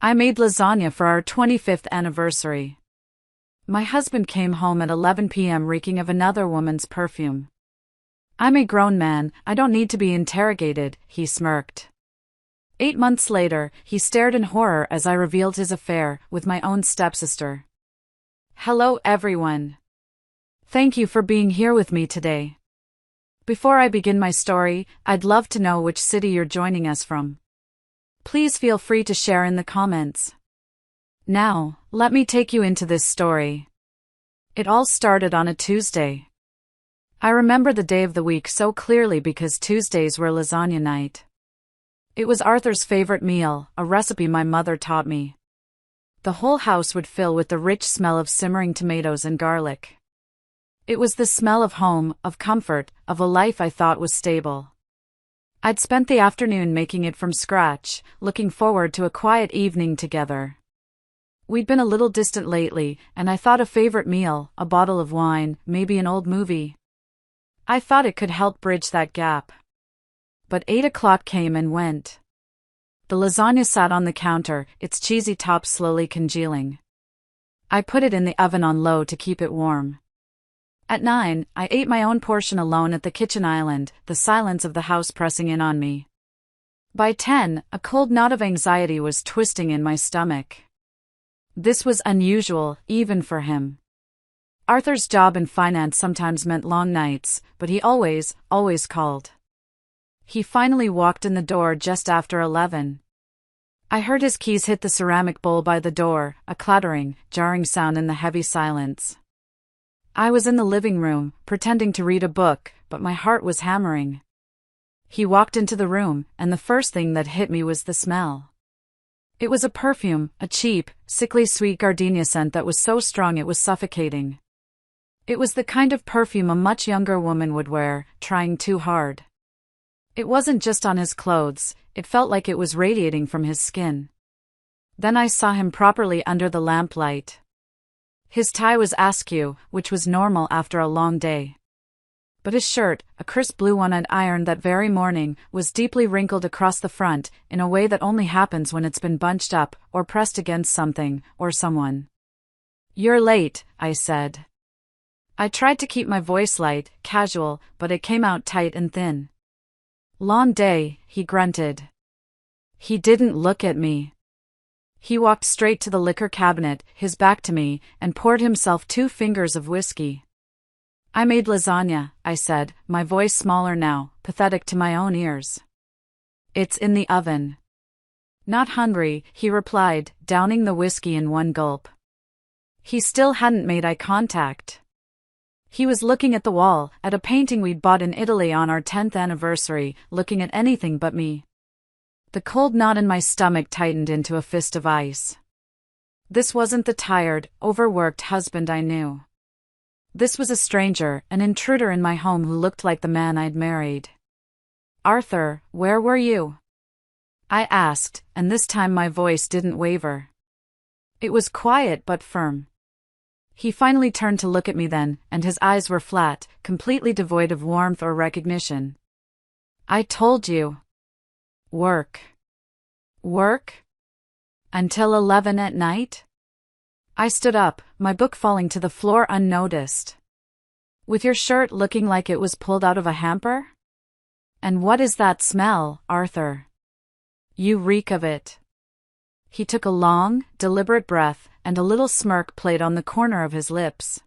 I made lasagna for our 25th anniversary. My husband came home at 11 p.m. reeking of another woman's perfume. I'm a grown man, I don't need to be interrogated, he smirked. 8 months later, he stared in horror as I revealed his affair with my own stepsister. Hello everyone. Thank you for being here with me today. Before I begin my story, I'd love to know which city you're joining us from. Please feel free to share in the comments. Now, let me take you into this story. It all started on a Tuesday. I remember the day of the week so clearly because Tuesdays were lasagna night. It was Arthur's favorite meal, a recipe my mother taught me. The whole house would fill with the rich smell of simmering tomatoes and garlic. It was the smell of home, of comfort, of a life I thought was stable. I'd spent the afternoon making it from scratch, looking forward to a quiet evening together. We'd been a little distant lately, and I thought a favorite meal, a bottle of wine, maybe an old movie. I thought it could help bridge that gap. But 8 o'clock came and went. The lasagna sat on the counter, its cheesy top slowly congealing. I put it in the oven on low to keep it warm. At 9, I ate my own portion alone at the kitchen island, the silence of the house pressing in on me. By 10, a cold knot of anxiety was twisting in my stomach. This was unusual, even for him. Arthur's job in finance sometimes meant long nights, but he always called. He finally walked in the door just after 11. I heard his keys hit the ceramic bowl by the door, a clattering, jarring sound in the heavy silence. I was in the living room, pretending to read a book, but my heart was hammering. He walked into the room, and the first thing that hit me was the smell. It was a perfume, a cheap, sickly sweet gardenia scent that was so strong it was suffocating. It was the kind of perfume a much younger woman would wear, trying too hard. It wasn't just on his clothes, it felt like it was radiating from his skin. Then I saw him properly under the lamplight. His tie was askew, which was normal after a long day. But his shirt, a crisp blue one I'd ironed that very morning, was deeply wrinkled across the front, in a way that only happens when it's been bunched up, or pressed against something, or someone. "You're late," I said. I tried to keep my voice light, casual, but it came out tight and thin. "Long day," he grunted. He didn't look at me. He walked straight to the liquor cabinet, his back to me, and poured himself 2 fingers of whiskey. "I made lasagna," I said, my voice smaller now, pathetic to my own ears. "It's in the oven." "Not hungry," he replied, downing the whiskey in one gulp. He still hadn't made eye contact. He was looking at the wall, at a painting we'd bought in Italy on our 10th anniversary, looking at anything but me. The cold knot in my stomach tightened into a fist of ice. This wasn't the tired, overworked husband I knew. This was a stranger, an intruder in my home who looked like the man I'd married. "Arthur, where were you?" I asked, and this time my voice didn't waver. It was quiet but firm. He finally turned to look at me then, and his eyes were flat, completely devoid of warmth or recognition. "I told you. Work." "Work? Until 11 at night?" I stood up, my book falling to the floor unnoticed. "With your shirt looking like it was pulled out of a hamper? And what is that smell, Arthur? You reek of it." He took a long, deliberate breath, and a little smirk played on the corner of his lips.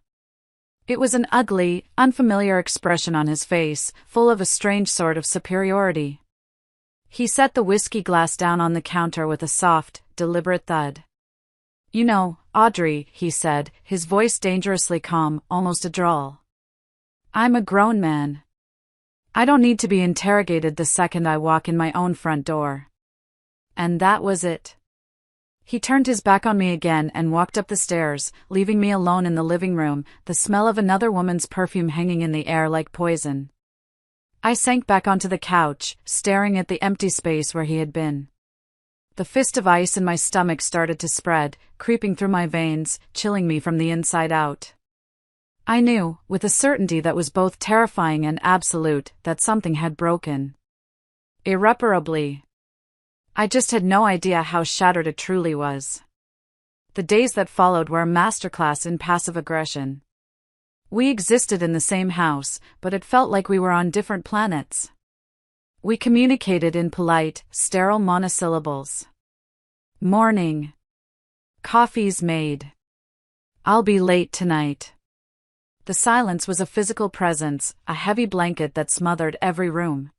It was an ugly, unfamiliar expression on his face, full of a strange sort of superiority. He set the whiskey glass down on the counter with a soft, deliberate thud. "You know, Audrey," he said, his voice dangerously calm, almost a drawl. "I'm a grown man. I don't need to be interrogated the second I walk in my own front door." And that was it. He turned his back on me again and walked up the stairs, leaving me alone in the living room, the smell of another woman's perfume hanging in the air like poison. I sank back onto the couch, staring at the empty space where he had been. The fist of ice in my stomach started to spread, creeping through my veins, chilling me from the inside out. I knew, with a certainty that was both terrifying and absolute, that something had broken. Irreparably. I just had no idea how shattered it truly was. The days that followed were a masterclass in passive aggression. We existed in the same house, but it felt like we were on different planets. We communicated in polite, sterile monosyllables. Morning. Coffee's made. I'll be late tonight. The silence was a physical presence, a heavy blanket that smothered every room.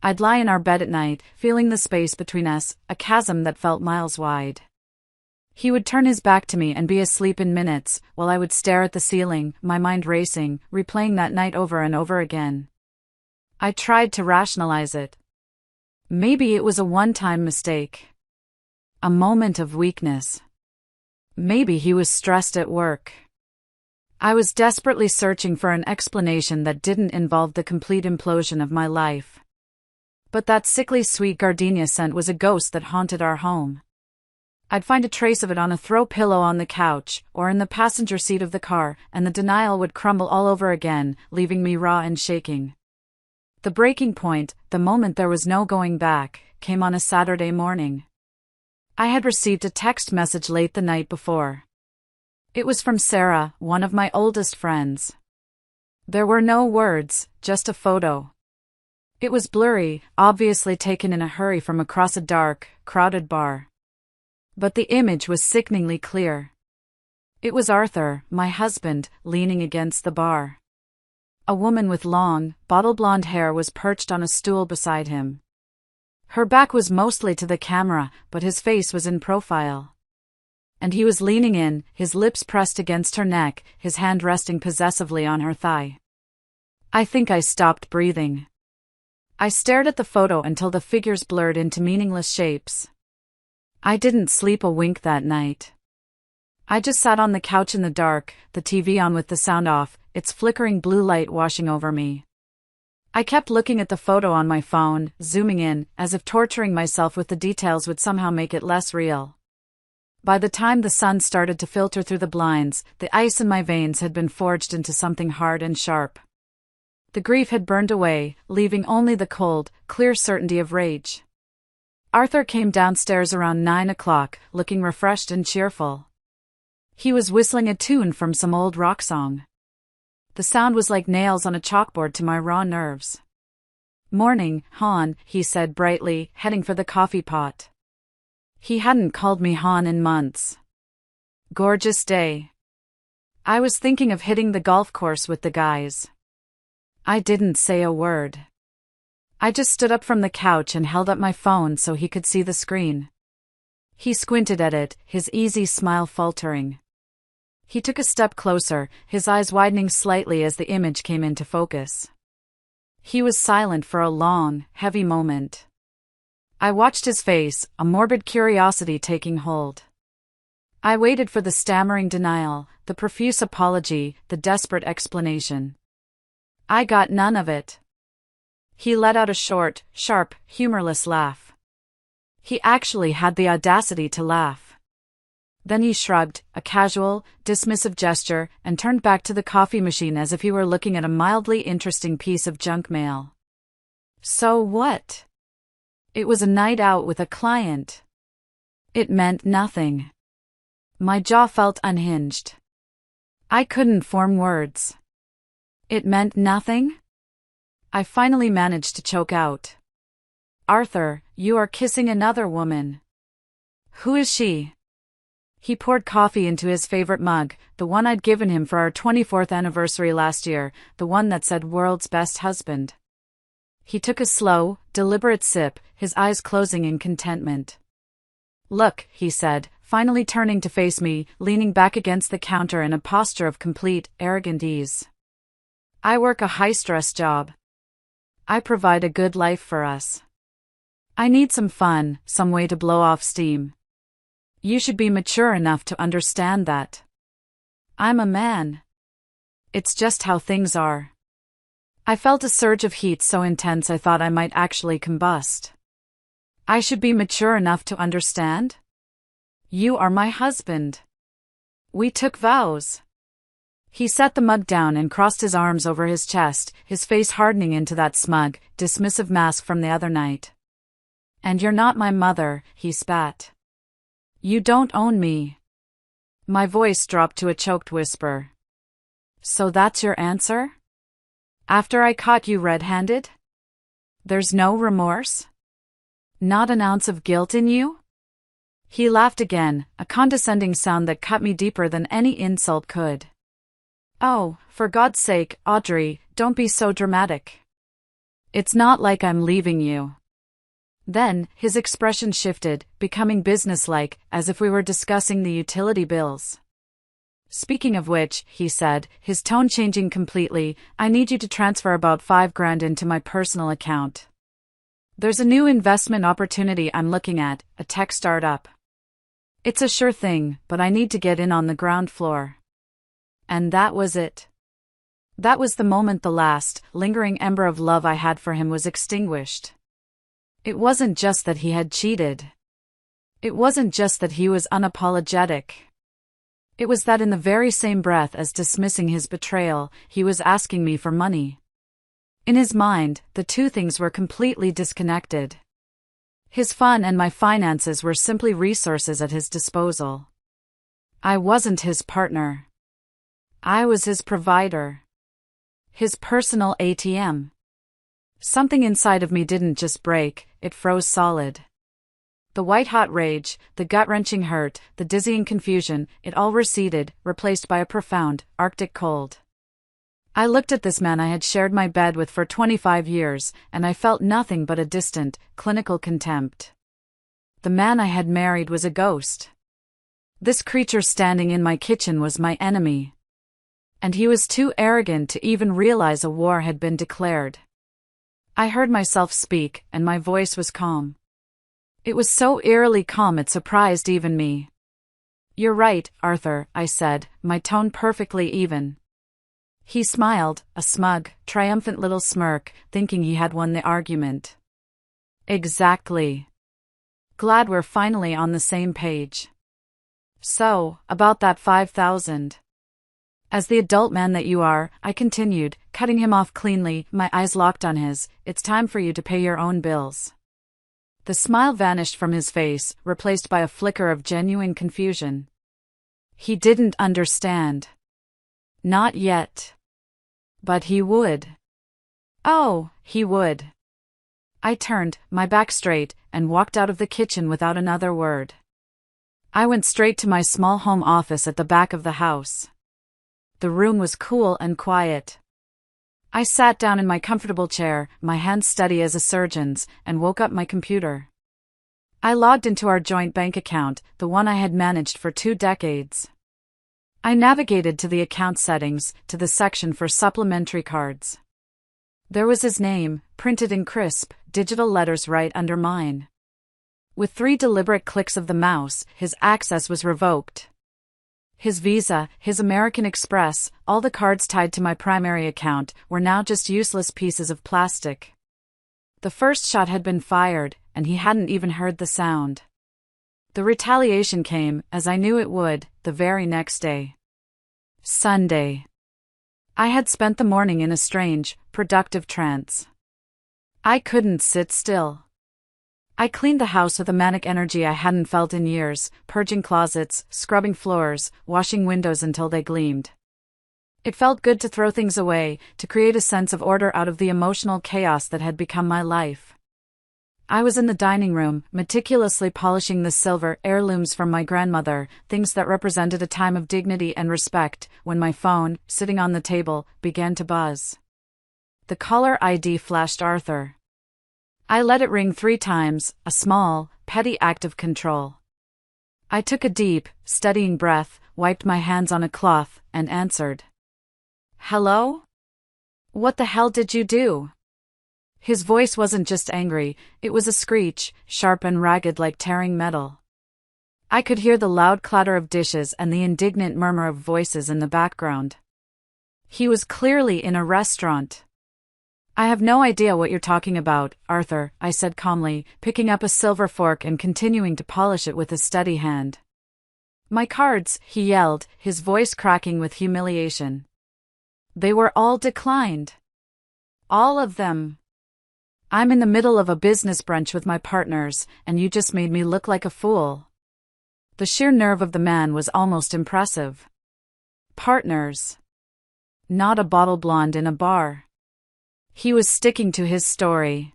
I'd lie in our bed at night, feeling the space between us, a chasm that felt miles wide. He would turn his back to me and be asleep in minutes, while I would stare at the ceiling, my mind racing, replaying that night over and over again. I tried to rationalize it. Maybe it was a one-time mistake. A moment of weakness. Maybe he was stressed at work. I was desperately searching for an explanation that didn't involve the complete implosion of my life. But that sickly sweet gardenia scent was a ghost that haunted our home. I'd find a trace of it on a throw pillow on the couch, or in the passenger seat of the car, and the denial would crumble all over again, leaving me raw and shaking. The breaking point, the moment there was no going back, came on a Saturday morning. I had received a text message late the night before. It was from Sarah, one of my oldest friends. There were no words, just a photo. It was blurry, obviously taken in a hurry from across a dark, crowded bar. But the image was sickeningly clear. It was Arthur, my husband, leaning against the bar. A woman with long, bottle-blonde hair was perched on a stool beside him. Her back was mostly to the camera, but his face was in profile. And he was leaning in, his lips pressed against her neck, his hand resting possessively on her thigh. I think I stopped breathing. I stared at the photo until the figures blurred into meaningless shapes. I didn't sleep a wink that night. I just sat on the couch in the dark, the TV on with the sound off, its flickering blue light washing over me. I kept looking at the photo on my phone, zooming in, as if torturing myself with the details would somehow make it less real. By the time the sun started to filter through the blinds, the ice in my veins had been forged into something hard and sharp. The grief had burned away, leaving only the cold, clear certainty of rage. Arthur came downstairs around 9 o'clock, looking refreshed and cheerful. He was whistling a tune from some old rock song. The sound was like nails on a chalkboard to my raw nerves. "Morning, Han," he said brightly, heading for the coffee pot. He hadn't called me Han in months. Gorgeous day. I was thinking of hitting the golf course with the guys. I didn't say a word. I just stood up from the couch and held up my phone so he could see the screen. He squinted at it, his easy smile faltering. He took a step closer, his eyes widening slightly as the image came into focus. He was silent for a long, heavy moment. I watched his face, a morbid curiosity taking hold. I waited for the stammering denial, the profuse apology, the desperate explanation. I got none of it. He let out a short, sharp, humorless laugh. He actually had the audacity to laugh. Then he shrugged, a casual, dismissive gesture, and turned back to the coffee machine as if he were looking at a mildly interesting piece of junk mail. So what? It was a night out with a client. It meant nothing. My jaw felt unhinged. I couldn't form words. It meant nothing? I finally managed to choke out. "Arthur, you are kissing another woman." "Who is she?" He poured coffee into his favorite mug, the one I'd given him for our 24th anniversary last year, the one that said "World's Best Husband." He took a slow, deliberate sip, his eyes closing in contentment. "Look," he said, finally turning to face me, leaning back against the counter in a posture of complete, arrogant ease. "I work a high-stress job. I provide a good life for us. I need some fun, some way to blow off steam. You should be mature enough to understand that. I'm a man. It's just how things are." I felt a surge of heat so intense I thought I might actually combust. I should be mature enough to understand? You are my husband. We took vows. He set the mug down and crossed his arms over his chest, his face hardening into that smug, dismissive mask from the other night. And you're not my mother, he spat. You don't own me. My voice dropped to a choked whisper. So that's your answer? After I caught you red-handed? There's no remorse? Not an ounce of guilt in you? He laughed again, a condescending sound that cut me deeper than any insult could. Oh, for God's sake, Audrey, don't be so dramatic. It's not like I'm leaving you. Then, his expression shifted, becoming businesslike, as if we were discussing the utility bills. Speaking of which, he said, his tone changing completely, I need you to transfer about $5,000 into my personal account. There's a new investment opportunity I'm looking at, a tech startup. It's a sure thing, but I need to get in on the ground floor. And that was it. That was the moment the last, lingering ember of love I had for him was extinguished. It wasn't just that he had cheated. It wasn't just that he was unapologetic. It was that in the very same breath as dismissing his betrayal, he was asking me for money. In his mind, the two things were completely disconnected. His fun and my finances were simply resources at his disposal. I wasn't his partner. I was his provider. His personal ATM. Something inside of me didn't just break, it froze solid. The white-hot rage, the gut-wrenching hurt, the dizzying confusion, it all receded, replaced by a profound, arctic cold. I looked at this man I had shared my bed with for 25 years, and I felt nothing but a distant, clinical contempt. The man I had married was a ghost. This creature standing in my kitchen was my enemy. And he was too arrogant to even realize a war had been declared. I heard myself speak, and my voice was calm. It was so eerily calm it surprised even me. You're right, Arthur, I said, my tone perfectly even. He smiled, a smug, triumphant little smirk, thinking he had won the argument. Exactly. Glad we're finally on the same page. So, about that 5,000. As the adult man that you are, I continued, cutting him off cleanly, my eyes locked on his, it's time for you to pay your own bills. The smile vanished from his face, replaced by a flicker of genuine confusion. He didn't understand. Not yet. But he would. Oh, he would. I turned, my back straight, and walked out of the kitchen without another word. I went straight to my small home office at the back of the house. The room was cool and quiet. I sat down in my comfortable chair, my hands steady as a surgeon's, and woke up my computer. I logged into our joint bank account, the one I had managed for 2 decades. I navigated to the account settings, to the section for supplementary cards. There was his name, printed in crisp, digital letters right under mine. With 3 deliberate clicks of the mouse, his access was revoked. His Visa, his American Express, all the cards tied to my primary account, were now just useless pieces of plastic. The first shot had been fired, and he hadn't even heard the sound. The retaliation came, as I knew it would, the very next day. Sunday. I had spent the morning in a strange, productive trance. I couldn't sit still. I cleaned the house with a manic energy I hadn't felt in years, purging closets, scrubbing floors, washing windows until they gleamed. It felt good to throw things away, to create a sense of order out of the emotional chaos that had become my life. I was in the dining room, meticulously polishing the silver heirlooms from my grandmother, things that represented a time of dignity and respect, when my phone, sitting on the table, began to buzz. The caller ID flashed Arthur. I let it ring 3 times, a small, petty act of control. I took a deep, steadying breath, wiped my hands on a cloth, and answered. Hello? What the hell did you do? His voice wasn't just angry, it was a screech, sharp and ragged like tearing metal. I could hear the loud clatter of dishes and the indignant murmur of voices in the background. He was clearly in a restaurant. I have no idea what you're talking about, Arthur, I said calmly, picking up a silver fork and continuing to polish it with a steady hand. My cards, he yelled, his voice cracking with humiliation. They were all declined. All of them. I'm in the middle of a business brunch with my partners, and you just made me look like a fool. The sheer nerve of the man was almost impressive. Partners. Not a bottle blonde in a bar. He was sticking to his story.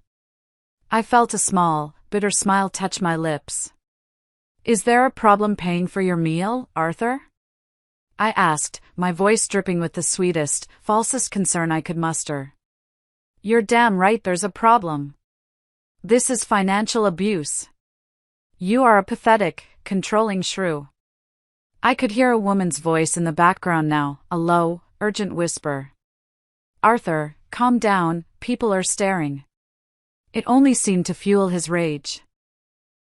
I felt a small, bitter smile touch my lips. Is there a problem paying for your meal, Arthur? I asked, my voice dripping with the sweetest, falsest concern I could muster. You're damn right there's a problem. This is financial abuse. You are a pathetic, controlling shrew. I could hear a woman's voice in the background now, a low, urgent whisper. Arthur, calm down, people are staring. It only seemed to fuel his rage.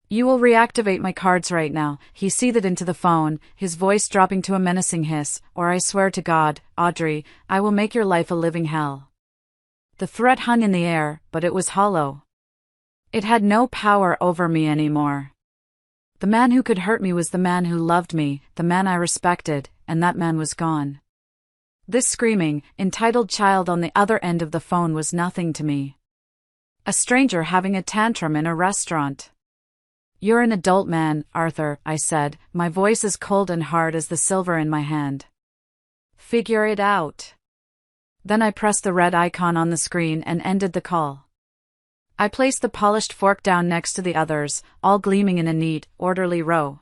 You will reactivate my cards right now, he seethed into the phone, his voice dropping to a menacing hiss, or I swear to God, Audrey, I will make your life a living hell. The threat hung in the air, but it was hollow. It had no power over me anymore. The man who could hurt me was the man who loved me, the man I respected, and that man was gone. This screaming, entitled child on the other end of the phone was nothing to me. A stranger having a tantrum in a restaurant. You're an adult man, Arthur, I said, my voice as cold and hard as the silver in my hand. Figure it out. Then I pressed the red icon on the screen and ended the call. I placed the polished fork down next to the others, all gleaming in a neat, orderly row.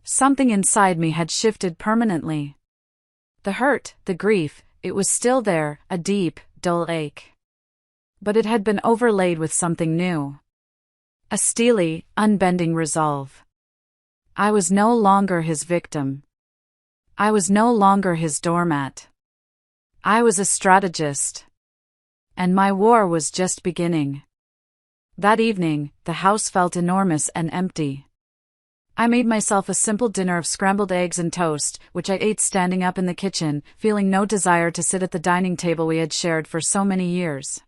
Something inside me had shifted permanently. The hurt, the grief, it was still there, a deep, dull ache. But it had been overlaid with something new. A steely, unbending resolve. I was no longer his victim. I was no longer his doormat. I was a strategist. And my war was just beginning. That evening, the house felt enormous and empty. I made myself a simple dinner of scrambled eggs and toast, which I ate standing up in the kitchen, feeling no desire to sit at the dining table we had shared for so many years.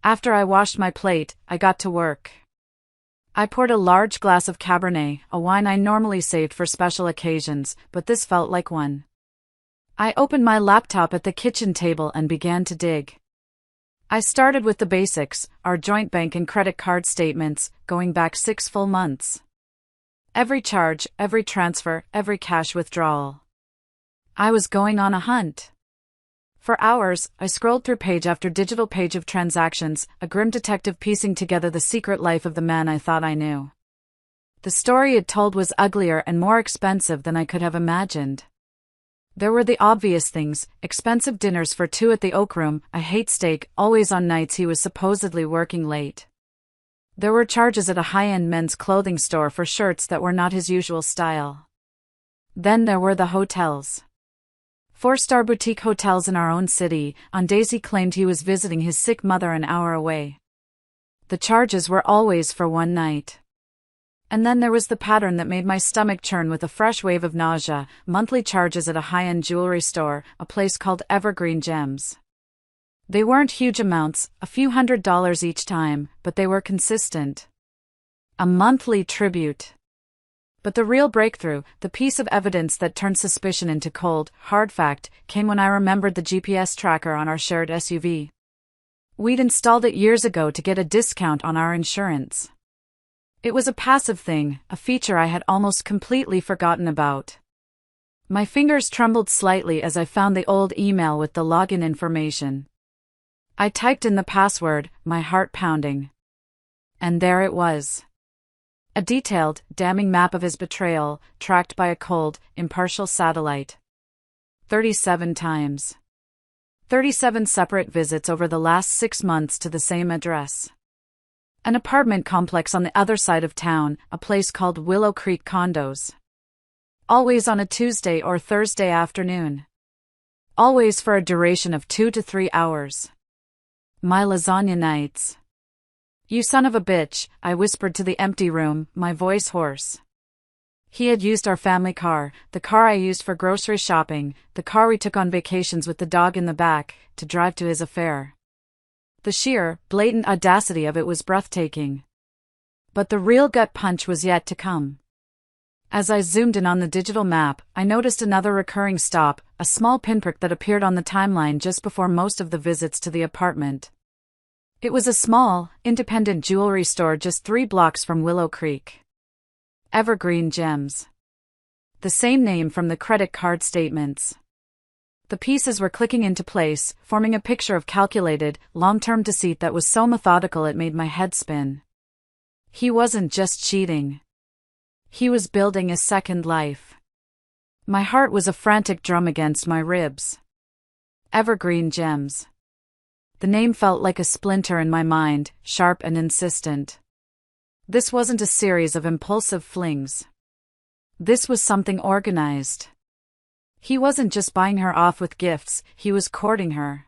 After I washed my plate, I got to work. I poured a large glass of Cabernet, a wine I normally saved for special occasions, but this felt like one. I opened my laptop at the kitchen table and began to dig. I started with the basics, our joint bank and credit card statements, going back 6 full months. Every charge, every transfer, every cash withdrawal. I was going on a hunt. For hours, I scrolled through page after digital page of transactions, a grim detective piecing together the secret life of the man I thought I knew. The story it told was uglier and more expensive than I could have imagined. There were the obvious things, expensive dinners for 2 at the Oak Room, a hate steak, always on nights he was supposedly working late. There were charges at a high-end men's clothing store for shirts that were not his usual style. Then there were the hotels. 4-star boutique hotels in our own city, on days he claimed he was visiting his sick mother an hour away. The charges were always for one night. And then there was the pattern that made my stomach churn with a fresh wave of nausea, monthly charges at a high-end jewelry store, a place called Evergreen Gems. They weren't huge amounts, a few $100s each time, but they were consistent. A monthly tribute. But the real breakthrough, the piece of evidence that turned suspicion into cold, hard fact, came when I remembered the GPS tracker on our shared SUV. We'd installed it years ago to get a discount on our insurance. It was a passive thing, a feature I had almost completely forgotten about. My fingers trembled slightly as I found the old email with the login information. I typed in the password, my heart pounding. And there it was. A detailed, damning map of his betrayal, tracked by a cold, impartial satellite. 37 times. 37 separate visits over the last 6 months to the same address. An apartment complex on the other side of town, a place called Willow Creek Condos. Always on a Tuesday or Thursday afternoon. Always for a duration of 2 to 3 hours. My lasagna nights. You son of a bitch, I whispered to the empty room, my voice hoarse. He had used our family car, the car I used for grocery shopping, the car we took on vacations with the dog in the back, to drive to his affair. The sheer, blatant audacity of it was breathtaking. But the real gut punch was yet to come. As I zoomed in on the digital map, I noticed another recurring stop, a small pinprick that appeared on the timeline just before most of the visits to the apartment. It was a small, independent jewelry store just 3 blocks from Willow Creek. Evergreen Gems. The same name from the credit card statements. The pieces were clicking into place, forming a picture of calculated, long-term deceit that was so methodical it made my head spin. He wasn't just cheating. He was building a second life. My heart was a frantic drum against my ribs. Evergreen Gems. The name felt like a splinter in my mind, sharp and insistent. This wasn't a series of impulsive flings. This was something organized. He wasn't just buying her off with gifts, he was courting her.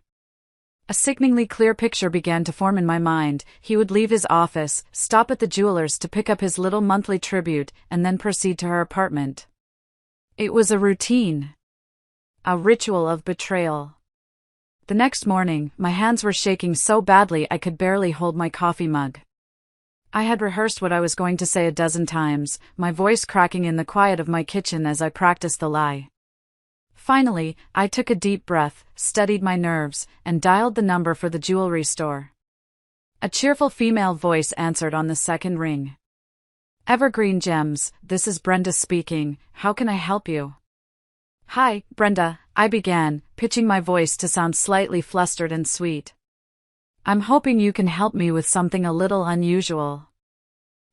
A sickeningly clear picture began to form in my mind. He would leave his office, stop at the jeweler's to pick up his little monthly tribute, and then proceed to her apartment. It was a routine. A ritual of betrayal. The next morning, my hands were shaking so badly I could barely hold my coffee mug. I had rehearsed what I was going to say a dozen times, my voice cracking in the quiet of my kitchen as I practiced the lie. Finally, I took a deep breath, steadied my nerves, and dialed the number for the jewelry store. A cheerful female voice answered on the second ring. Evergreen Gems, this is Brenda speaking, how can I help you? Hi, Brenda, I began, pitching my voice to sound slightly flustered and sweet. I'm hoping you can help me with something a little unusual.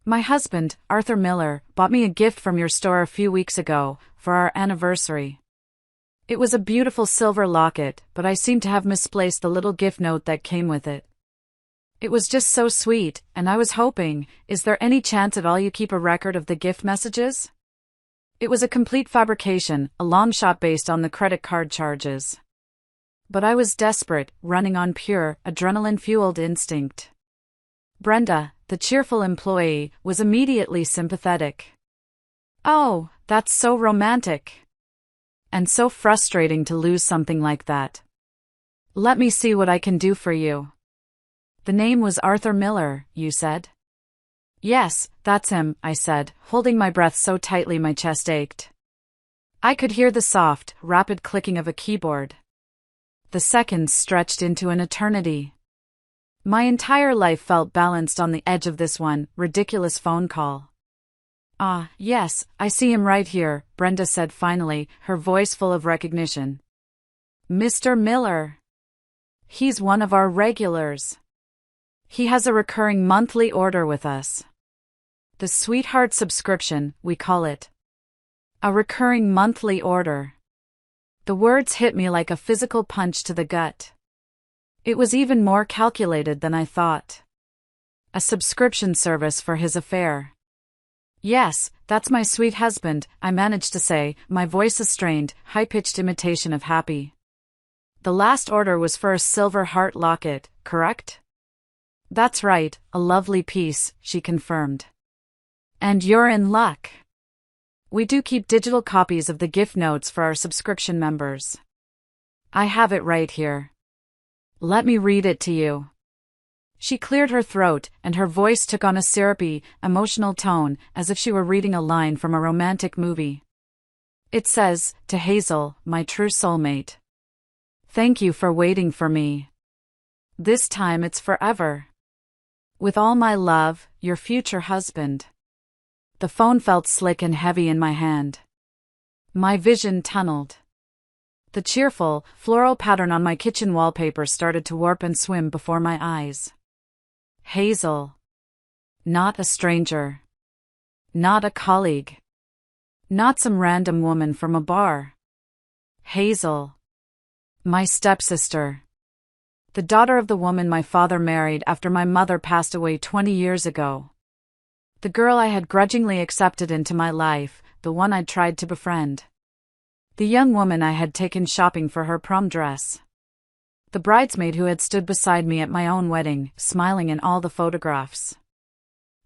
My husband, Arthur Miller, bought me a gift from your store a few weeks ago, for our anniversary. It was a beautiful silver locket, but I seem to have misplaced the little gift note that came with it. It was just so sweet, and I was hoping, is there any chance at all you keep a record of the gift messages? It was a complete fabrication, a long shot based on the credit card charges. But I was desperate, running on pure, adrenaline-fueled instinct. Brenda, the cheerful employee, was immediately sympathetic. Oh, that's so romantic. And so frustrating to lose something like that. Let me see what I can do for you. The name was Arthur Miller, you said? Yes, that's him, I said, holding my breath so tightly my chest ached. I could hear the soft, rapid clicking of a keyboard. The seconds stretched into an eternity. My entire life felt balanced on the edge of this one ridiculous phone call. Ah, yes, I see him right here, Brenda said finally, her voice full of recognition. Mr. Miller. He's one of our regulars. He has a recurring monthly order with us. The Sweetheart subscription, we call it. A recurring monthly order. The words hit me like a physical punch to the gut. It was even more calculated than I thought. A subscription service for his affair. Yes, that's my sweet husband, I managed to say, my voice a strained, high-pitched imitation of happy. The last order was for a silver heart locket, correct? That's right, a lovely piece, she confirmed. And you're in luck. We do keep digital copies of the gift notes for our subscription members. I have it right here. Let me read it to you. She cleared her throat, and her voice took on a syrupy, emotional tone, as if she were reading a line from a romantic movie. It says, to Hazel, my true soulmate. Thank you for waiting for me. This time it's forever. With all my love, your future husband. The phone felt slick and heavy in my hand. My vision tunneled. The cheerful, floral pattern on my kitchen wallpaper started to warp and swim before my eyes. Hazel. Not a stranger. Not a colleague. Not some random woman from a bar. Hazel. My stepsister. The daughter of the woman my father married after my mother passed away 20 years ago. The girl I had grudgingly accepted into my life, the one I'd tried to befriend. The young woman I had taken shopping for her prom dress. The bridesmaid who had stood beside me at my own wedding, smiling in all the photographs.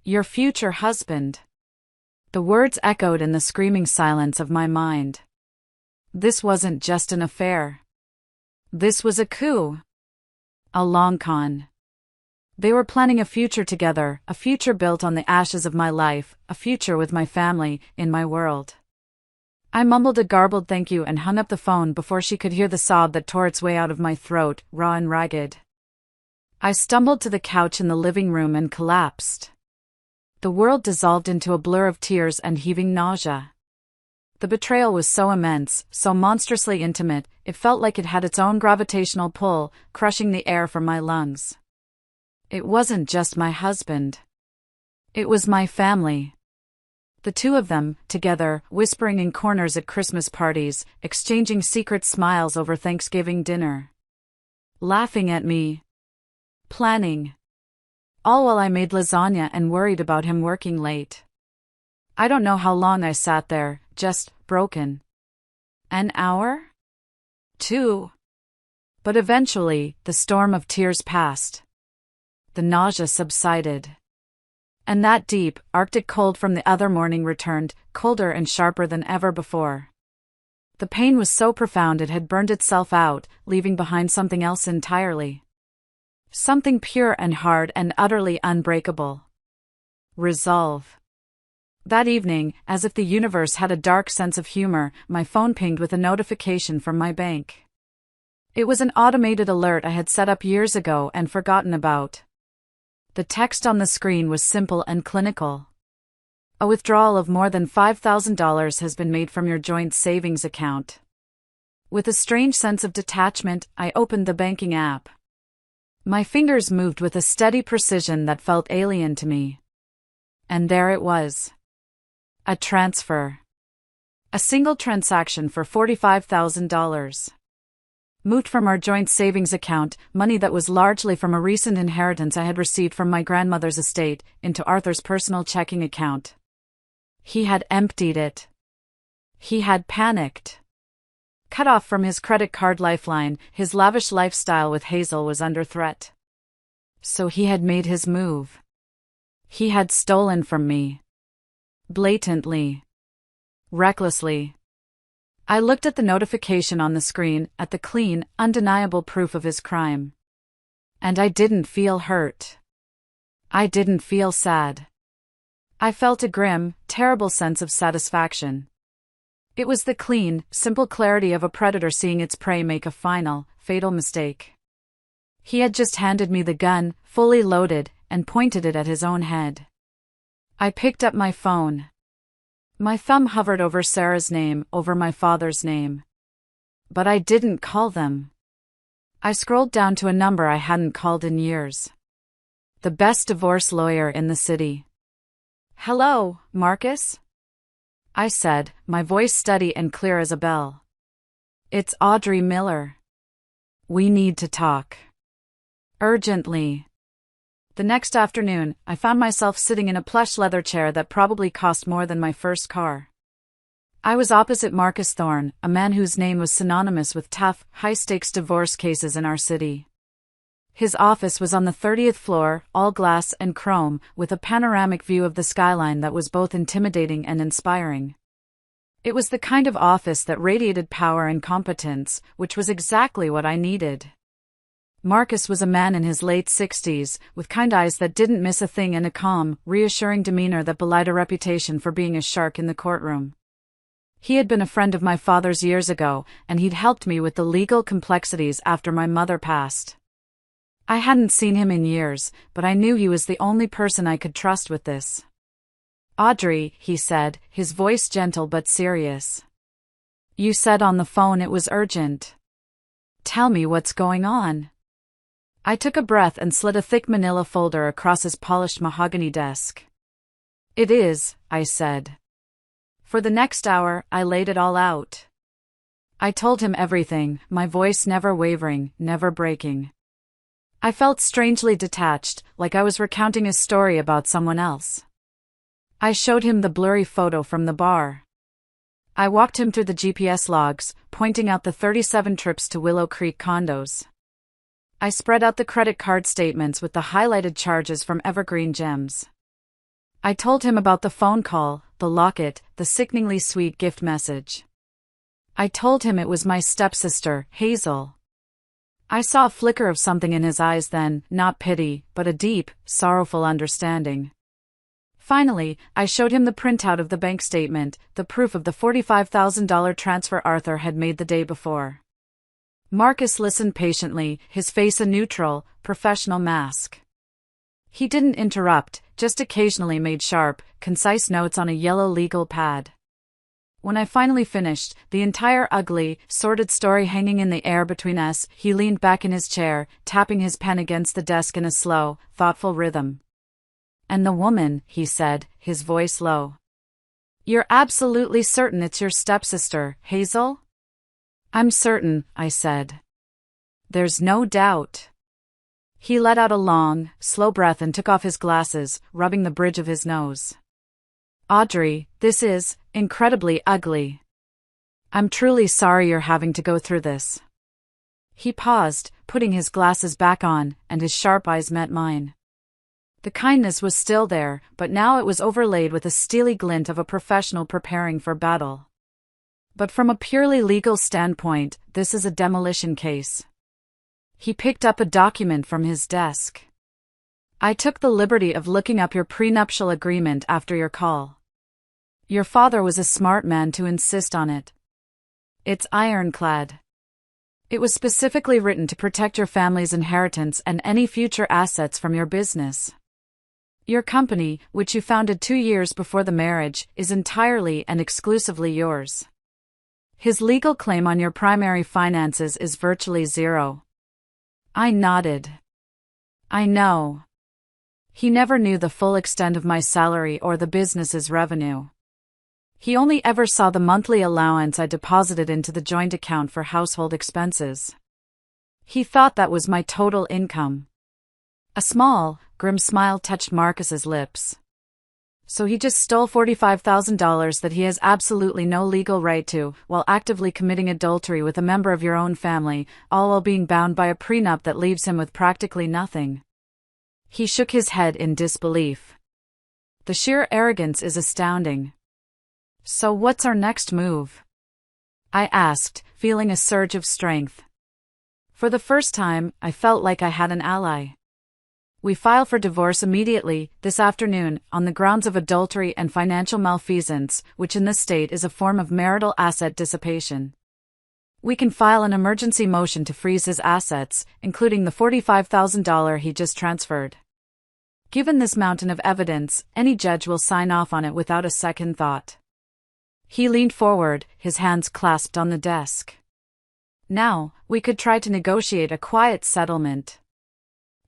Your future husband. The words echoed in the screaming silence of my mind. This wasn't just an affair. This was a coup. A long con. They were planning a future together, a future built on the ashes of my life, a future with my family, in my world. I mumbled a garbled thank you and hung up the phone before she could hear the sob that tore its way out of my throat, raw and ragged. I stumbled to the couch in the living room and collapsed. The world dissolved into a blur of tears and heaving nausea. The betrayal was so immense, so monstrously intimate, it felt like it had its own gravitational pull, crushing the air from my lungs. It wasn't just my husband. It was my family. The two of them, together, whispering in corners at Christmas parties, exchanging secret smiles over Thanksgiving dinner. Laughing at me. Planning. All while I made lasagna and worried about him working late. I don't know how long I sat there, just broken. An hour? 2. But eventually, the storm of tears passed. The nausea subsided. And that deep, Arctic cold from the other morning returned, colder and sharper than ever before. The pain was so profound it had burned itself out, leaving behind something else entirely. Something pure and hard and utterly unbreakable. Resolve. That evening, as if the universe had a dark sense of humor, my phone pinged with a notification from my bank. It was an automated alert I had set up years ago and forgotten about. The text on the screen was simple and clinical. A withdrawal of more than $5,000 has been made from your joint savings account. With a strange sense of detachment, I opened the banking app. My fingers moved with a steady precision that felt alien to me. And there it was. A transfer. A single transaction for $45,000. Moved from our joint savings account, money that was largely from a recent inheritance I had received from my grandmother's estate, into Arthur's personal checking account. He had emptied it. He had panicked. Cut off from his credit card lifeline, his lavish lifestyle with Hazel was under threat. So he had made his move. He had stolen from me. Blatantly. Recklessly. I looked at the notification on the screen, at the clean, undeniable proof of his crime. And I didn't feel hurt. I didn't feel sad. I felt a grim, terrible sense of satisfaction. It was the clean, simple clarity of a predator seeing its prey make a final, fatal mistake. He had just handed me the gun, fully loaded, and pointed it at his own head. I picked up my phone. My thumb hovered over Sarah's name, over my father's name. But I didn't call them. I scrolled down to a number I hadn't called in years. The best divorce lawyer in the city. "Hello, Marcus?" I said, my voice steady and clear as a bell. "It's Audrey Miller. We need to talk. Urgently." The next afternoon, I found myself sitting in a plush leather chair that probably cost more than my first car. I was opposite Marcus Thorne, a man whose name was synonymous with tough, high-stakes divorce cases in our city. His office was on the 30th floor, all glass and chrome, with a panoramic view of the skyline that was both intimidating and inspiring. It was the kind of office that radiated power and competence, which was exactly what I needed. Marcus was a man in his late 60s, with kind eyes that didn't miss a thing and a calm, reassuring demeanor that belied a reputation for being a shark in the courtroom. He had been a friend of my father's years ago, and he'd helped me with the legal complexities after my mother passed. I hadn't seen him in years, but I knew he was the only person I could trust with this. "Audrey," he said, his voice gentle but serious. "You said on the phone it was urgent. Tell me what's going on." I took a breath and slid a thick manila folder across his polished mahogany desk. "It is," I said. For the next hour, I laid it all out. I told him everything, my voice never wavering, never breaking. I felt strangely detached, like I was recounting a story about someone else. I showed him the blurry photo from the bar. I walked him through the GPS logs, pointing out the 37 trips to Willow Creek condos. I spread out the credit card statements with the highlighted charges from Evergreen Gems. I told him about the phone call, the locket, the sickeningly sweet gift message. I told him it was my stepsister, Hazel. I saw a flicker of something in his eyes then, not pity, but a deep, sorrowful understanding. Finally, I showed him the printout of the bank statement, the proof of the $45,000 transfer Arthur had made the day before. Marcus listened patiently, his face a neutral, professional mask. He didn't interrupt, just occasionally made sharp, concise notes on a yellow legal pad. When I finally finished, the entire ugly, sordid story hanging in the air between us, he leaned back in his chair, tapping his pen against the desk in a slow, thoughtful rhythm. "And the woman," he said, his voice low. "You're absolutely certain it's your stepsister, Hazel?" "I'm certain," I said. "There's no doubt." He let out a long, slow breath and took off his glasses, rubbing the bridge of his nose. "Audrey, this is incredibly ugly. I'm truly sorry you're having to go through this." He paused, putting his glasses back on, and his sharp eyes met mine. The kindness was still there, but now it was overlaid with a steely glint of a professional preparing for battle. "But from a purely legal standpoint, this is a demolition case." He picked up a document from his desk. "I took the liberty of looking up your prenuptial agreement after your call. Your father was a smart man to insist on it. It's ironclad. It was specifically written to protect your family's inheritance and any future assets from your business. Your company, which you founded 2 years before the marriage, is entirely and exclusively yours. His legal claim on your primary finances is virtually zero." I nodded. "I know. He never knew the full extent of my salary or the business's revenue. He only ever saw the monthly allowance I deposited into the joint account for household expenses. He thought that was my total income." A small, grim smile touched Marcus's lips. "So he just stole $45,000 that he has absolutely no legal right to, while actively committing adultery with a member of your own family, all while being bound by a prenup that leaves him with practically nothing." He shook his head in disbelief. "The sheer arrogance is astounding." "So what's our next move?" I asked, feeling a surge of strength. For the first time, I felt like I had an ally. "We file for divorce immediately, this afternoon, on the grounds of adultery and financial malfeasance, which in this state is a form of marital asset dissipation. We can file an emergency motion to freeze his assets, including the $45,000 he just transferred. Given this mountain of evidence, any judge will sign off on it without a second thought." He leaned forward, his hands clasped on the desk. "Now, we could try to negotiate a quiet settlement.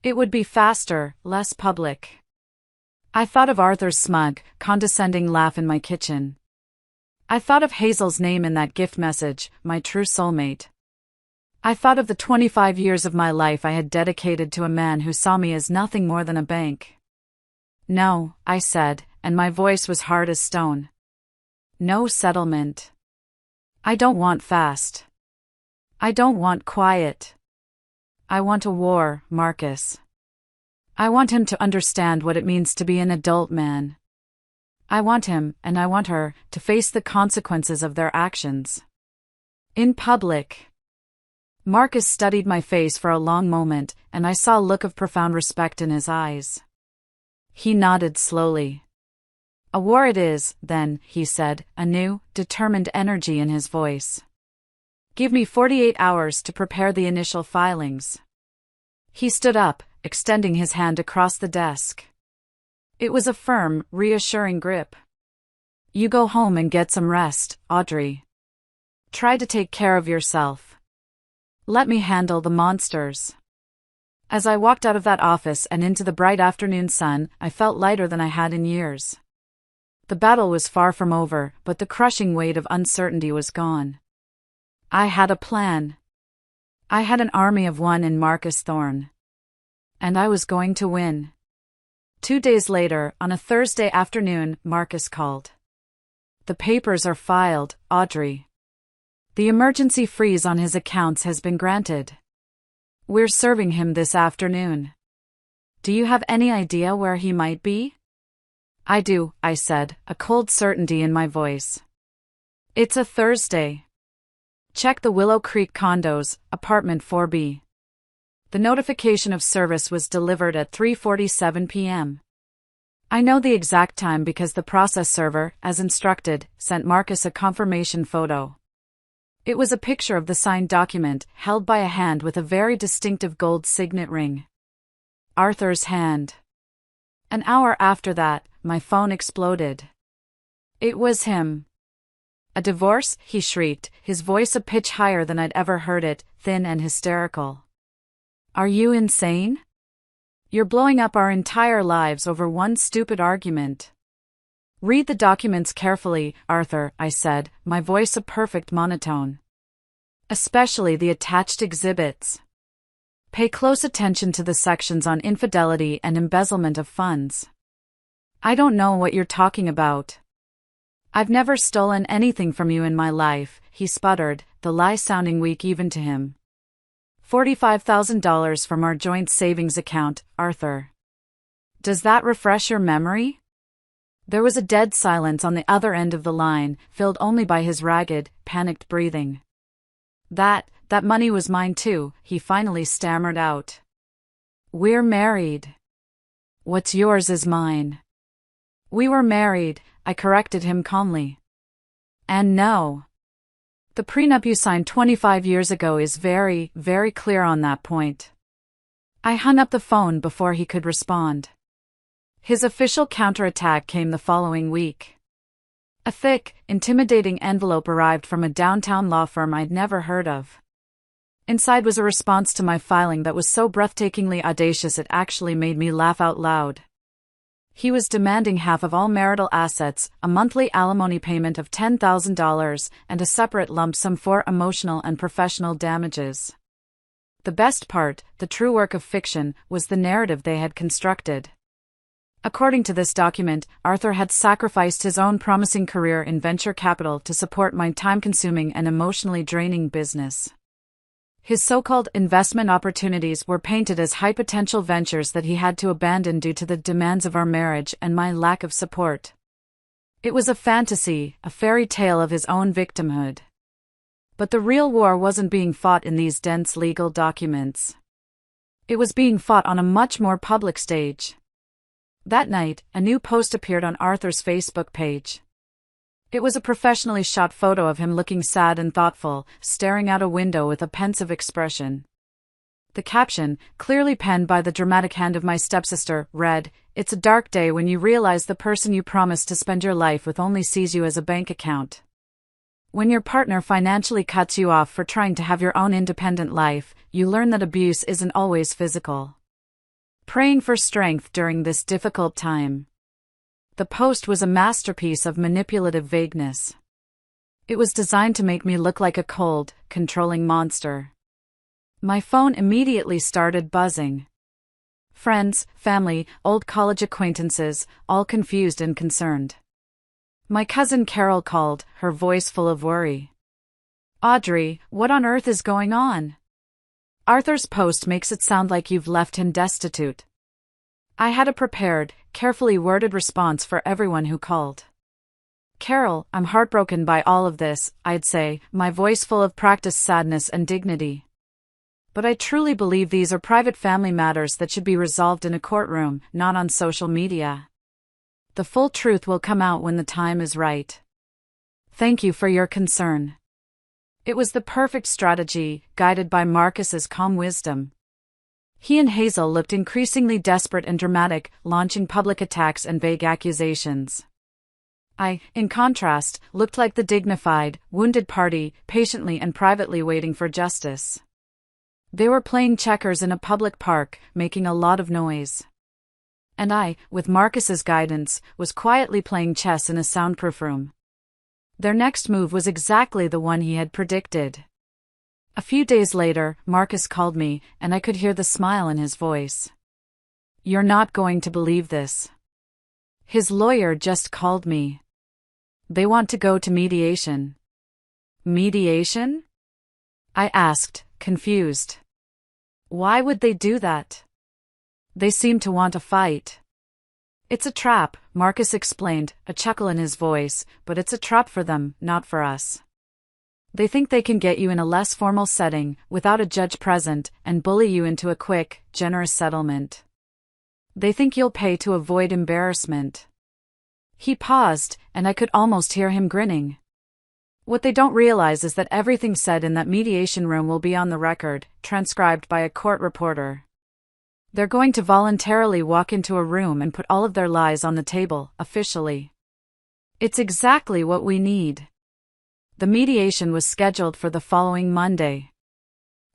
It would be faster, less public." I thought of Arthur's smug, condescending laugh in my kitchen. I thought of Hazel's name in that gift message, my true soulmate. I thought of the 25 years of my life I had dedicated to a man who saw me as nothing more than a bank. "No," I said, and my voice was hard as stone. "No settlement. I don't want fast. I don't want quiet. I want a war, Marcus. I want him to understand what it means to be an adult man. I want him, and I want her, to face the consequences of their actions. In public." Marcus studied my face for a long moment, and I saw a look of profound respect in his eyes. He nodded slowly. "A war it is, then," he said, a new, determined energy in his voice. "Give me 48 hours to prepare the initial filings." He stood up, extending his hand across the desk. It was a firm, reassuring grip. "You go home and get some rest, Audrey. Try to take care of yourself. Let me handle the monsters." As I walked out of that office and into the bright afternoon sun, I felt lighter than I had in years. The battle was far from over, but the crushing weight of uncertainty was gone. I had a plan. I had an army of one in Marcus Thorne. And I was going to win. 2 days later, on a Thursday afternoon, Marcus called. "The papers are filed, Audrey. The emergency freeze on his accounts has been granted. We're serving him this afternoon. Do you have any idea where he might be?" "I do," I said, a cold certainty in my voice. "It's a Thursday. Check the Willow Creek condos, apartment 4B. The notification of service was delivered at 3:47 p.m. I know the exact time because the process server, as instructed, sent Marcus a confirmation photo. It was a picture of the signed document, held by a hand with a very distinctive gold signet ring. Arthur's hand. An hour after that, my phone exploded. It was him. "A divorce?" he shrieked, his voice a pitch higher than I'd ever heard it, thin and hysterical. "Are you insane? You're blowing up our entire lives over one stupid argument." "Read the documents carefully, Arthur," I said, my voice a perfect monotone. "Especially the attached exhibits. Pay close attention to the sections on infidelity and embezzlement of funds." "I don't know what you're talking about. I've never stolen anything from you in my life," he sputtered, the lie sounding weak even to him. $45,000 from our joint savings account, Arthur. Does that refresh your memory?" There was a dead silence on the other end of the line, filled only by his ragged, panicked breathing. That money was mine too," he finally stammered out. "We're married. What's yours is mine." "We were married," I corrected him calmly. "And no. The prenup you signed 25 years ago is very, very clear on that point." I hung up the phone before he could respond. His official counterattack came the following week. A thick, intimidating envelope arrived from a downtown law firm I'd never heard of. Inside was a response to my filing that was so breathtakingly audacious it actually made me laugh out loud. He was demanding half of all marital assets, a monthly alimony payment of $10,000, and a separate lump sum for emotional and professional damages. The best part, the true work of fiction, was the narrative they had constructed. According to this document, Arthur had sacrificed his own promising career in venture capital to support my time-consuming and emotionally draining business. His so-called investment opportunities were painted as high-potential ventures that he had to abandon due to the demands of our marriage and my lack of support. It was a fantasy, a fairy tale of his own victimhood. But the real war wasn't being fought in these dense legal documents. It was being fought on a much more public stage. That night, a new post appeared on Arthur's Facebook page. It was a professionally shot photo of him looking sad and thoughtful, staring out a window with a pensive expression. The caption, clearly penned by the dramatic hand of my stepsister, read, "It's a dark day when you realize the person you promised to spend your life with only sees you as a bank account. When your partner financially cuts you off for trying to have your own independent life, you learn that abuse isn't always physical. Praying for strength during this difficult time." The post was a masterpiece of manipulative vagueness. It was designed to make me look like a cold, controlling monster. My phone immediately started buzzing. Friends, family, old college acquaintances, all confused and concerned. My cousin Carol called, her voice full of worry. "Audrey, what on earth is going on? Arthur's post makes it sound like you've left him destitute." I had a prepared, carefully worded response for everyone who called. "Carol, I'm heartbroken by all of this," I'd say, my voice full of practiced sadness and dignity. "But I truly believe these are private family matters that should be resolved in a courtroom, not on social media. The full truth will come out when the time is right. Thank you for your concern." It was the perfect strategy, guided by Marcus's calm wisdom. He and Hazel looked increasingly desperate and dramatic, launching public attacks and vague accusations. I, in contrast, looked like the dignified, wounded party, patiently and privately waiting for justice. They were playing checkers in a public park, making a lot of noise. And I, with Marcus's guidance, was quietly playing chess in a soundproof room. Their next move was exactly the one he had predicted. A few days later, Marcus called me, and I could hear the smile in his voice. "You're not going to believe this. His lawyer just called me. They want to go to mediation." "Mediation?" I asked, confused. "Why would they do that? They seem to want a fight." "It's a trap," Marcus explained, a chuckle in his voice, "but it's a trap for them, not for us. They think they can get you in a less formal setting, without a judge present, and bully you into a quick, generous settlement. They think you'll pay to avoid embarrassment." He paused, and I could almost hear him grinning. What they don't realize is that everything said in that mediation room will be on the record, transcribed by a court reporter. They're going to voluntarily walk into a room and put all of their lies on the table, officially. It's exactly what we need. The mediation was scheduled for the following Monday.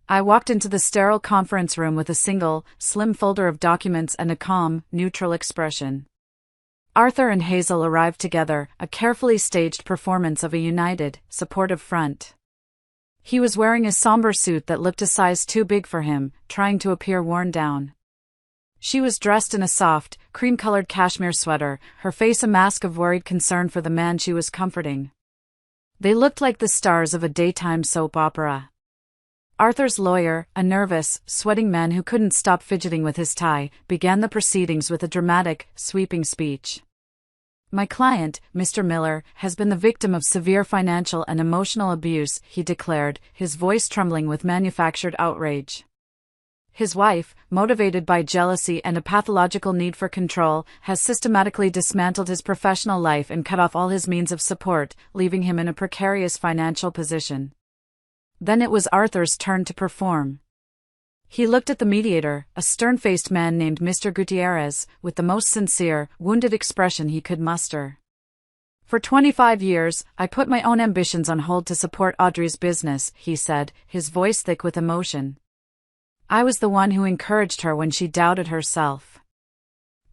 I walked into the sterile conference room with a single, slim folder of documents and a calm, neutral expression. Arthur and Hazel arrived together, a carefully staged performance of a united, supportive front. He was wearing a somber suit that looked a size too big for him, trying to appear worn down. She was dressed in a soft, cream-colored cashmere sweater, her face a mask of worried concern for the man she was comforting. They looked like the stars of a daytime soap opera. Arthur's lawyer, a nervous, sweating man who couldn't stop fidgeting with his tie, began the proceedings with a dramatic, sweeping speech. My client, Mr. Miller, has been the victim of severe financial and emotional abuse, he declared, his voice trembling with manufactured outrage. His wife, motivated by jealousy and a pathological need for control, has systematically dismantled his professional life and cut off all his means of support, leaving him in a precarious financial position. Then it was Arthur's turn to perform. He looked at the mediator, a stern-faced man named Mr. Gutierrez, with the most sincere, wounded expression he could muster. For 25 years, I put my own ambitions on hold to support Audrey's business, he said, his voice thick with emotion. I was the one who encouraged her when she doubted herself.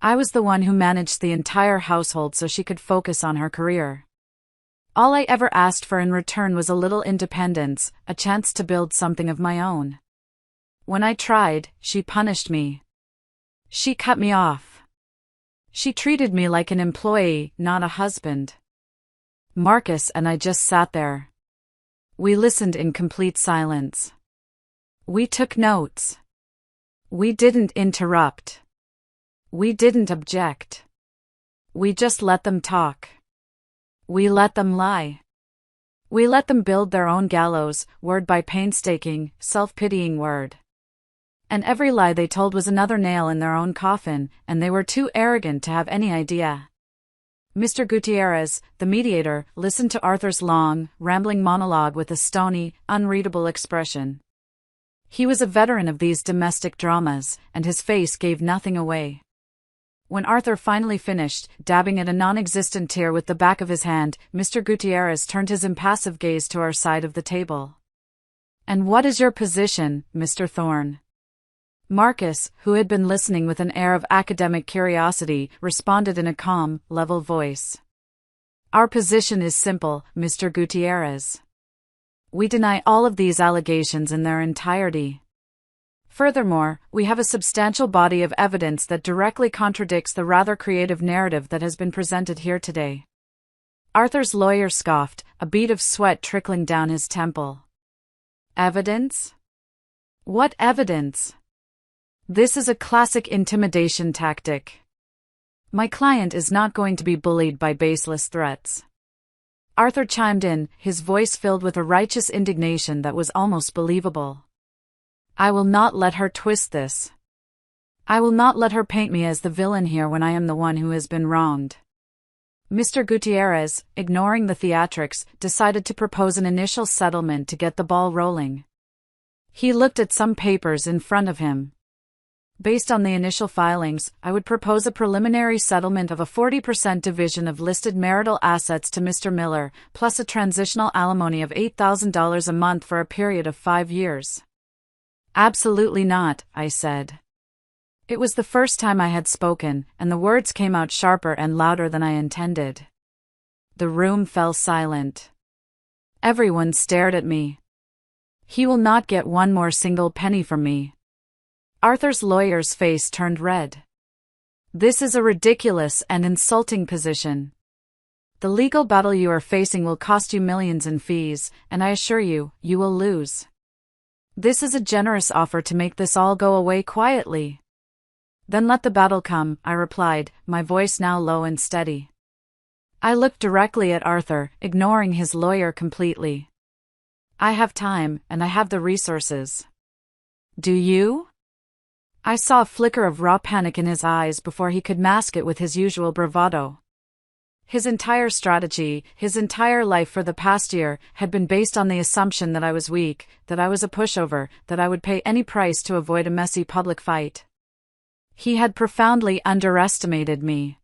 I was the one who managed the entire household so she could focus on her career. All I ever asked for in return was a little independence, a chance to build something of my own. When I tried, she punished me. She cut me off. She treated me like an employee, not a husband. Marcus and I just sat there. We listened in complete silence. We took notes. We didn't interrupt. We didn't object. We just let them talk. We let them lie. We let them build their own gallows, word by painstaking, self-pitying word. And every lie they told was another nail in their own coffin, and they were too arrogant to have any idea. Mr. Gutierrez, the mediator, listened to Arthur's long, rambling monologue with a stony, unreadable expression. He was a veteran of these domestic dramas, and his face gave nothing away. When Arthur finally finished, dabbing at a non-existent tear with the back of his hand, Mr. Gutierrez turned his impassive gaze to our side of the table. "And what is your position, Mr. Thorne?" Marcus, who had been listening with an air of academic curiosity, responded in a calm, level voice. "Our position is simple, Mr. Gutierrez. We deny all of these allegations in their entirety. Furthermore, we have a substantial body of evidence that directly contradicts the rather creative narrative that has been presented here today." Arthur's lawyer scoffed, a bead of sweat trickling down his temple. "Evidence? What evidence? This is a classic intimidation tactic. My client is not going to be bullied by baseless threats." Arthur chimed in, his voice filled with a righteous indignation that was almost believable. "I will not let her twist this. I will not let her paint me as the villain here when I am the one who has been wronged." Mr. Gutierrez, ignoring the theatrics, decided to propose an initial settlement to get the ball rolling. He looked at some papers in front of him. "Based on the initial filings, I would propose a preliminary settlement of a 40% division of listed marital assets to Mr. Miller, plus a transitional alimony of $8,000 a month for a period of 5 years. "Absolutely not," I said. It was the first time I had spoken, and the words came out sharper and louder than I intended. The room fell silent. Everyone stared at me. "He will not get one more single penny from me." Arthur's lawyer's face turned red. "This is a ridiculous and insulting position. The legal battle you are facing will cost you millions in fees, and I assure you, you will lose. This is a generous offer to make this all go away quietly." "Then let the battle come," I replied, my voice now low and steady. I looked directly at Arthur, ignoring his lawyer completely. "I have time, and I have the resources." "Do you?" I saw a flicker of raw panic in his eyes before he could mask it with his usual bravado. His entire strategy, his entire life for the past year, had been based on the assumption that I was weak, that I was a pushover, that I would pay any price to avoid a messy public fight. He had profoundly underestimated me.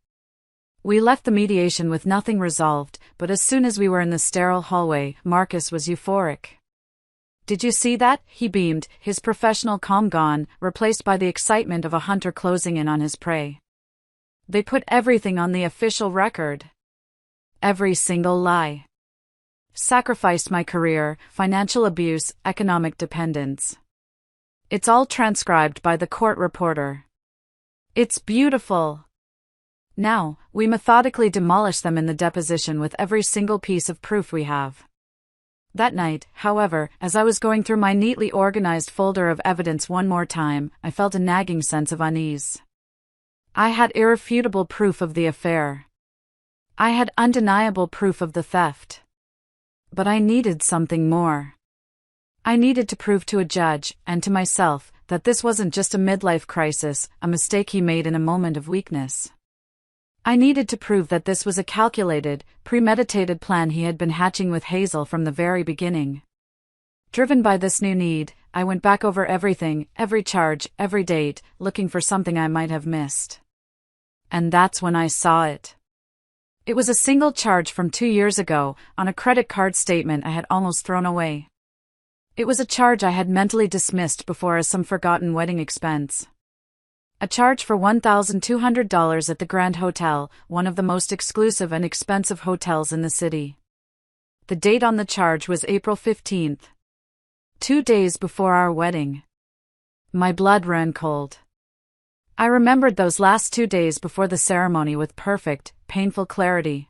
We left the mediation with nothing resolved, but as soon as we were in the sterile hallway, Marcus was euphoric. "Did you see that?" he beamed, his professional calm gone, replaced by the excitement of a hunter closing in on his prey. "They put everything on the official record. Every single lie. Sacrificed my career, financial abuse, economic dependence. It's all transcribed by the court reporter. It's beautiful. Now, we methodically demolish them in the deposition with every single piece of proof we have." That night, however, as I was going through my neatly organized folder of evidence one more time, I felt a nagging sense of unease. I had irrefutable proof of the affair. I had undeniable proof of the theft. But I needed something more. I needed to prove to a judge, and to myself, that this wasn't just a midlife crisis, a mistake he made in a moment of weakness. I needed to prove that this was a calculated, premeditated plan he had been hatching with Hazel from the very beginning. Driven by this new need, I went back over everything, every charge, every date, looking for something I might have missed. And that's when I saw it. It was a single charge from 2 years ago, on a credit card statement I had almost thrown away. It was a charge I had mentally dismissed before as some forgotten wedding expense. A charge for $1,200 at the Grand Hotel, one of the most exclusive and expensive hotels in the city. The date on the charge was April 15th. 2 days before our wedding. My blood ran cold. I remembered those last 2 days before the ceremony with perfect, painful clarity.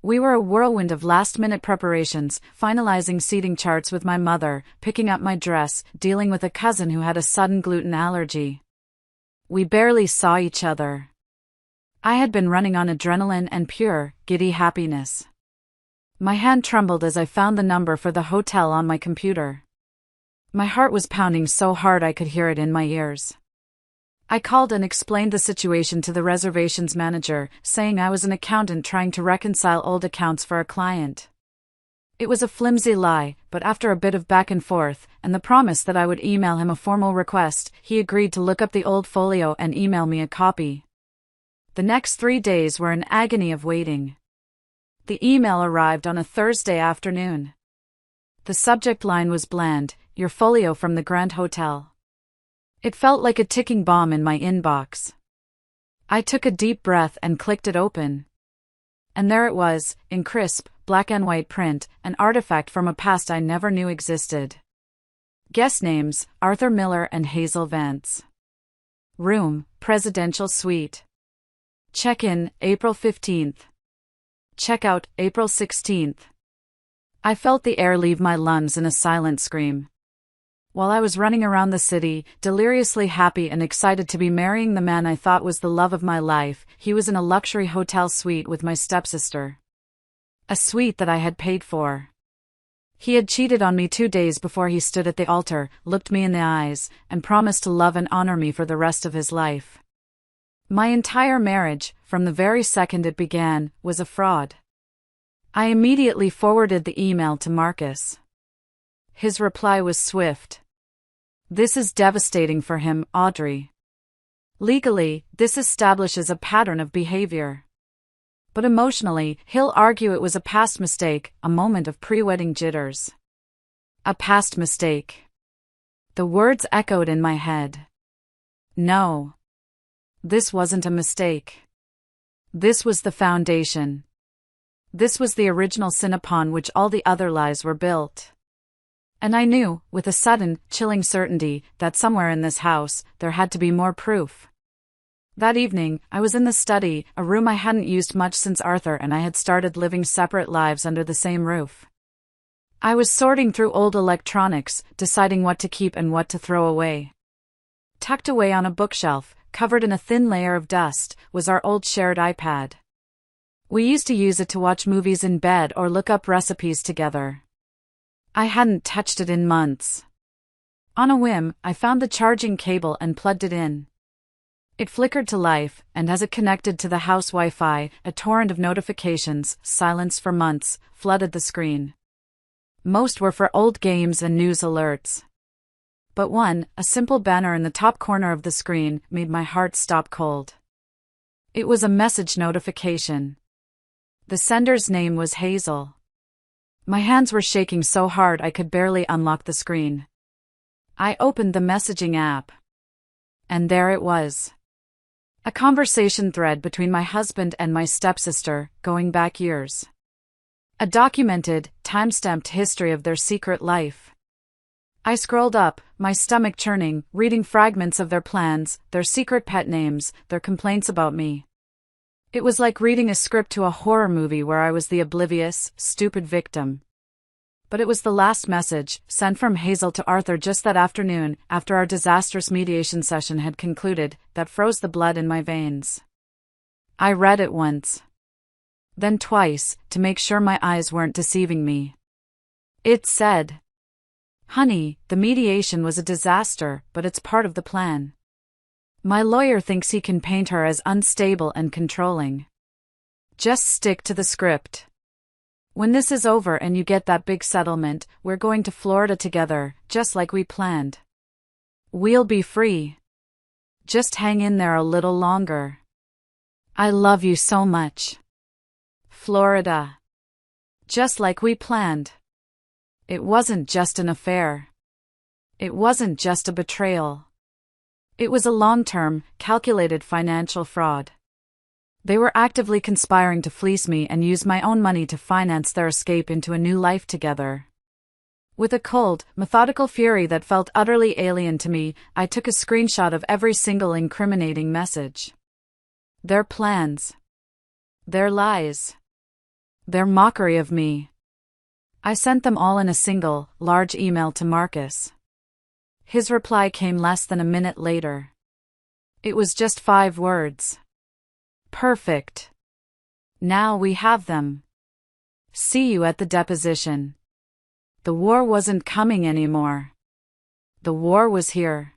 We were a whirlwind of last-minute preparations, finalizing seating charts with my mother, picking up my dress, dealing with a cousin who had a sudden gluten allergy. We barely saw each other. I had been running on adrenaline and pure, giddy happiness. My hand trembled as I found the number for the hotel on my computer. My heart was pounding so hard I could hear it in my ears. I called and explained the situation to the reservations manager, saying I was an accountant trying to reconcile old accounts for a client. It was a flimsy lie, but after a bit of back and forth, and the promise that I would email him a formal request, he agreed to look up the old folio and email me a copy. The next 3 days were an agony of waiting. The email arrived on a Thursday afternoon. The subject line was bland, "Your folio from the Grand Hotel." It felt like a ticking bomb in my inbox. I took a deep breath and clicked it open. And there it was, in crisp, black and white print, an artifact from a past I never knew existed. Guest names, Arthur Miller and Hazel Vance. Room, Presidential Suite. Check-in, April 15th. Check-out, April 16th. I felt the air leave my lungs in a silent scream. While I was running around the city, deliriously happy and excited to be marrying the man I thought was the love of my life, he was in a luxury hotel suite with my stepsister. A suite that I had paid for. He had cheated on me 2 days before he stood at the altar, looked me in the eyes, and promised to love and honor me for the rest of his life. My entire marriage, from the very second it began, was a fraud. I immediately forwarded the email to Marcus. His reply was swift. "This is devastating for him, Audrey. Legally, this establishes a pattern of behavior. But emotionally, he'll argue it was a past mistake, a moment of pre-wedding jitters. A past mistake." The words echoed in my head. No. This wasn't a mistake. This was the foundation. This was the original sin upon which all the other lies were built. And I knew, with a sudden, chilling certainty, that somewhere in this house, there had to be more proof. That evening, I was in the study, a room I hadn't used much since Arthur and I had started living separate lives under the same roof. I was sorting through old electronics, deciding what to keep and what to throw away. Tucked away on a bookshelf, covered in a thin layer of dust, was our old shared iPad. We used to use it to watch movies in bed or look up recipes together. I hadn't touched it in months. On a whim, I found the charging cable and plugged it in. It flickered to life, and as it connected to the house Wi-Fi, a torrent of notifications, silenced for months, flooded the screen. Most were for old games and news alerts. But one, a simple banner in the top corner of the screen, made my heart stop cold. It was a message notification. The sender's name was Hazel. My hands were shaking so hard I could barely unlock the screen. I opened the messaging app. And there it was. A conversation thread between my husband and my stepsister, going back years. A documented, time-stamped history of their secret life. I scrolled up, my stomach churning, reading fragments of their plans, their secret pet names, their complaints about me. It was like reading a script to a horror movie where I was the oblivious, stupid victim. But it was the last message, sent from Hazel to Arthur just that afternoon, after our disastrous mediation session had concluded, that froze the blood in my veins. I read it once. Then twice, to make sure my eyes weren't deceiving me. It said, "Honey, the mediation was a disaster, but it's part of the plan. My lawyer thinks he can paint her as unstable and controlling. Just stick to the script. When this is over and you get that big settlement, we're going to Florida together, just like we planned. We'll be free. Just hang in there a little longer. I love you so much. Florida. Just like we planned." It wasn't just an affair. It wasn't just a betrayal. It was a long-term, calculated financial fraud. They were actively conspiring to fleece me and use my own money to finance their escape into a new life together. With a cold, methodical fury that felt utterly alien to me, I took a screenshot of every single incriminating message. Their plans. Their lies. Their mockery of me. I sent them all in a single, large email to Marcus. His reply came less than a minute later. It was just 5 words. "Perfect. Now we have them. See you at the deposition." The war wasn't coming anymore. The war was here.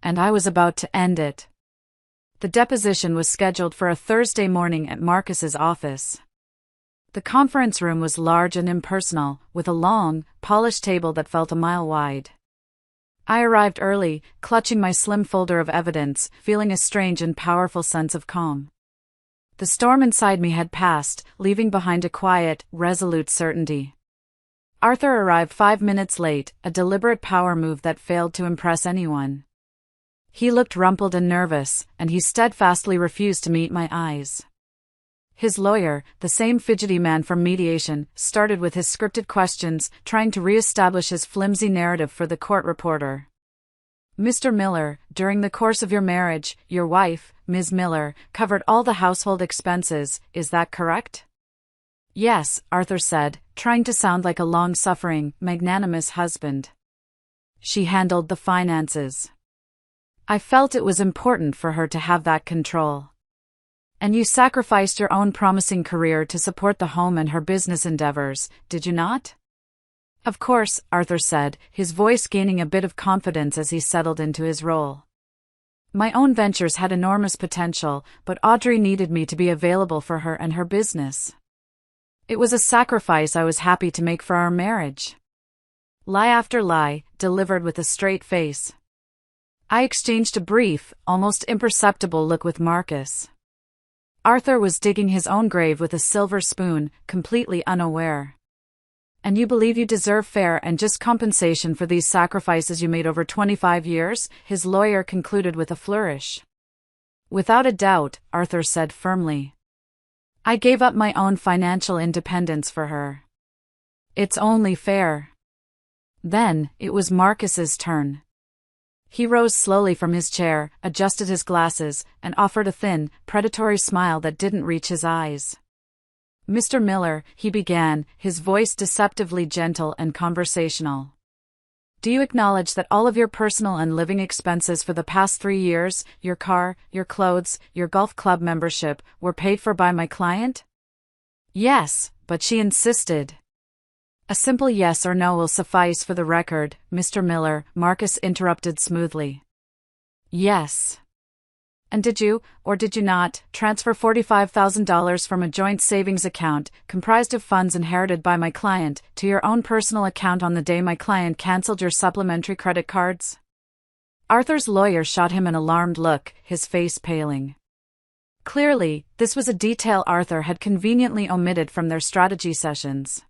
And I was about to end it. The deposition was scheduled for a Thursday morning at Marcus's office. The conference room was large and impersonal, with a long, polished table that felt a mile wide. I arrived early, clutching my slim folder of evidence, feeling a strange and powerful sense of calm. The storm inside me had passed, leaving behind a quiet, resolute certainty. Arthur arrived 5 minutes late, a deliberate power move that failed to impress anyone. He looked rumpled and nervous, and he steadfastly refused to meet my eyes. His lawyer, the same fidgety man from mediation, started with his scripted questions, trying to re-establish his flimsy narrative for the court reporter. "Mr. Miller, during the course of your marriage, your wife, Ms. Miller, covered all the household expenses, is that correct?" "Yes," Arthur said, trying to sound like a long-suffering, magnanimous husband. "She handled the finances. I felt it was important for her to have that control. And you sacrificed your own promising career to support the home and her business endeavors, did you not?" "Of course," Arthur said, his voice gaining a bit of confidence as he settled into his role. "My own ventures had enormous potential, but Audrey needed me to be available for her and her business. It was a sacrifice I was happy to make for our marriage." Lie after lie, delivered with a straight face. I exchanged a brief, almost imperceptible look with Marcus. Arthur was digging his own grave with a silver spoon, completely unaware. "And you believe you deserve fair and just compensation for these sacrifices you made over 25 years, his lawyer concluded with a flourish. "Without a doubt," Arthur said firmly. "I gave up my own financial independence for her. It's only fair." Then, it was Marcus's turn. He rose slowly from his chair, adjusted his glasses, and offered a thin, predatory smile that didn't reach his eyes. "Mr. Miller," he began, his voice deceptively gentle and conversational. "Do you acknowledge that all of your personal and living expenses for the past 3 years, your car, your clothes, your golf club membership, were paid for by my client?" "Yes," but she insisted. "A simple yes or no will suffice for the record, Mr. Miller," Marcus interrupted smoothly. "Yes." And did you, or did you not, transfer $45,000 from a joint savings account, comprised of funds inherited by my client, to your own personal account on the day my client canceled your supplementary credit cards? Arthur's lawyer shot him an alarmed look, his face paling. Clearly, this was a detail Arthur had conveniently omitted from their strategy sessions.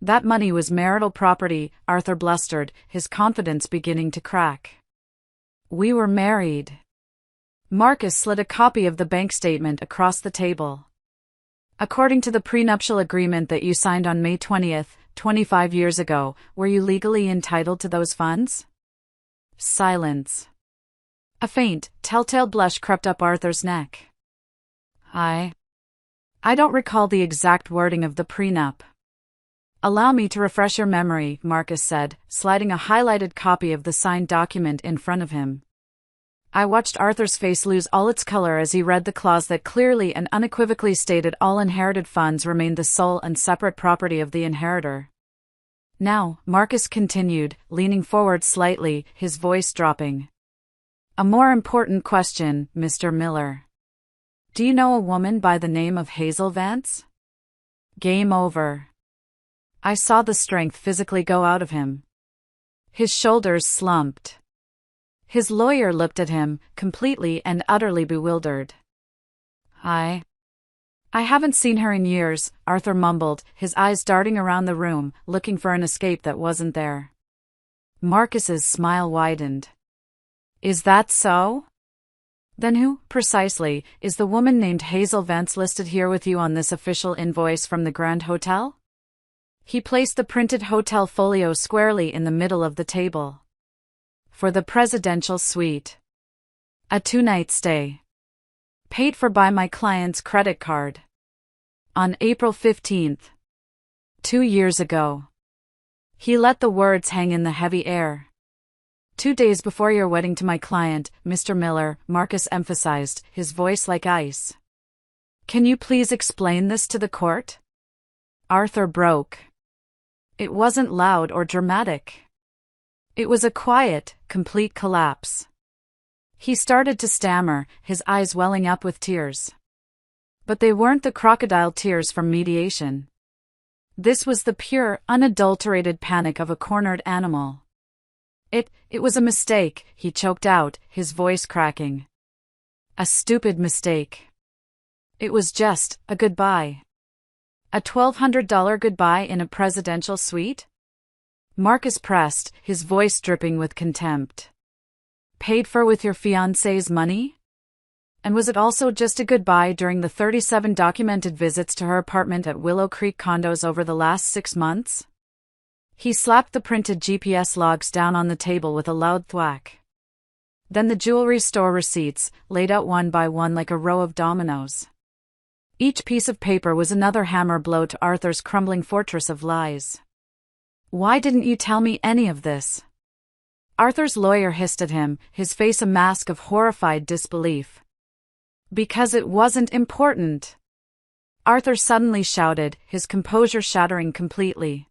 That money was marital property, Arthur blustered, his confidence beginning to crack. We were married. Marcus slid a copy of the bank statement across the table. According to the prenuptial agreement that you signed on May 20th, 25 years ago, were you legally entitled to those funds? Silence. A faint, telltale blush crept up Arthur's neck. I don't recall the exact wording of the prenup. Allow me to refresh your memory, Marcus said, sliding a highlighted copy of the signed document in front of him. I watched Arthur's face lose all its color as he read the clause that clearly and unequivocally stated all inherited funds remained the sole and separate property of the inheritor. Now, Marcus continued, leaning forward slightly, his voice dropping. A more important question, Mr. Miller. Do you know a woman by the name of Hazel Vance? Game over. I saw the strength physically go out of him. His shoulders slumped. His lawyer looked at him, completely and utterly bewildered. I haven't seen her in years, Arthur mumbled, his eyes darting around the room, looking for an escape that wasn't there. Marcus's smile widened. Is that so? Then who, precisely, is the woman named Hazel Vance listed here with you on this official invoice from the Grand Hotel? He placed the printed hotel folio squarely in the middle of the table. For the presidential suite. A 2-night stay. Paid for by my client's credit card. On April 15th. 2 years ago. He let the words hang in the heavy air. 2 days before your wedding to my client, Mr. Miller, Marcus emphasized, his voice like ice. Can you please explain this to the court? Arthur broke. It wasn't loud or dramatic. It was a quiet, complete collapse. He started to stammer, his eyes welling up with tears. But they weren't the crocodile tears from mediation. This was the pure, unadulterated panic of a cornered animal. It was a mistake, he choked out, his voice cracking. A stupid mistake. It was just a goodbye. A $1,200 goodbye in a presidential suite? Marcus pressed, his voice dripping with contempt. Paid for with your fiancé's money? And was it also just a goodbye during the 37 documented visits to her apartment at Willow Creek Condos over the last 6 months? He slapped the printed GPS logs down on the table with a loud thwack. Then the jewelry store receipts, laid out one by one like a row of dominoes. Each piece of paper was another hammer blow to Arthur's crumbling fortress of lies. Why didn't you tell me any of this? Arthur's lawyer hissed at him, his face a mask of horrified disbelief. Because it wasn't important. Arthur suddenly shouted, his composure shattering completely.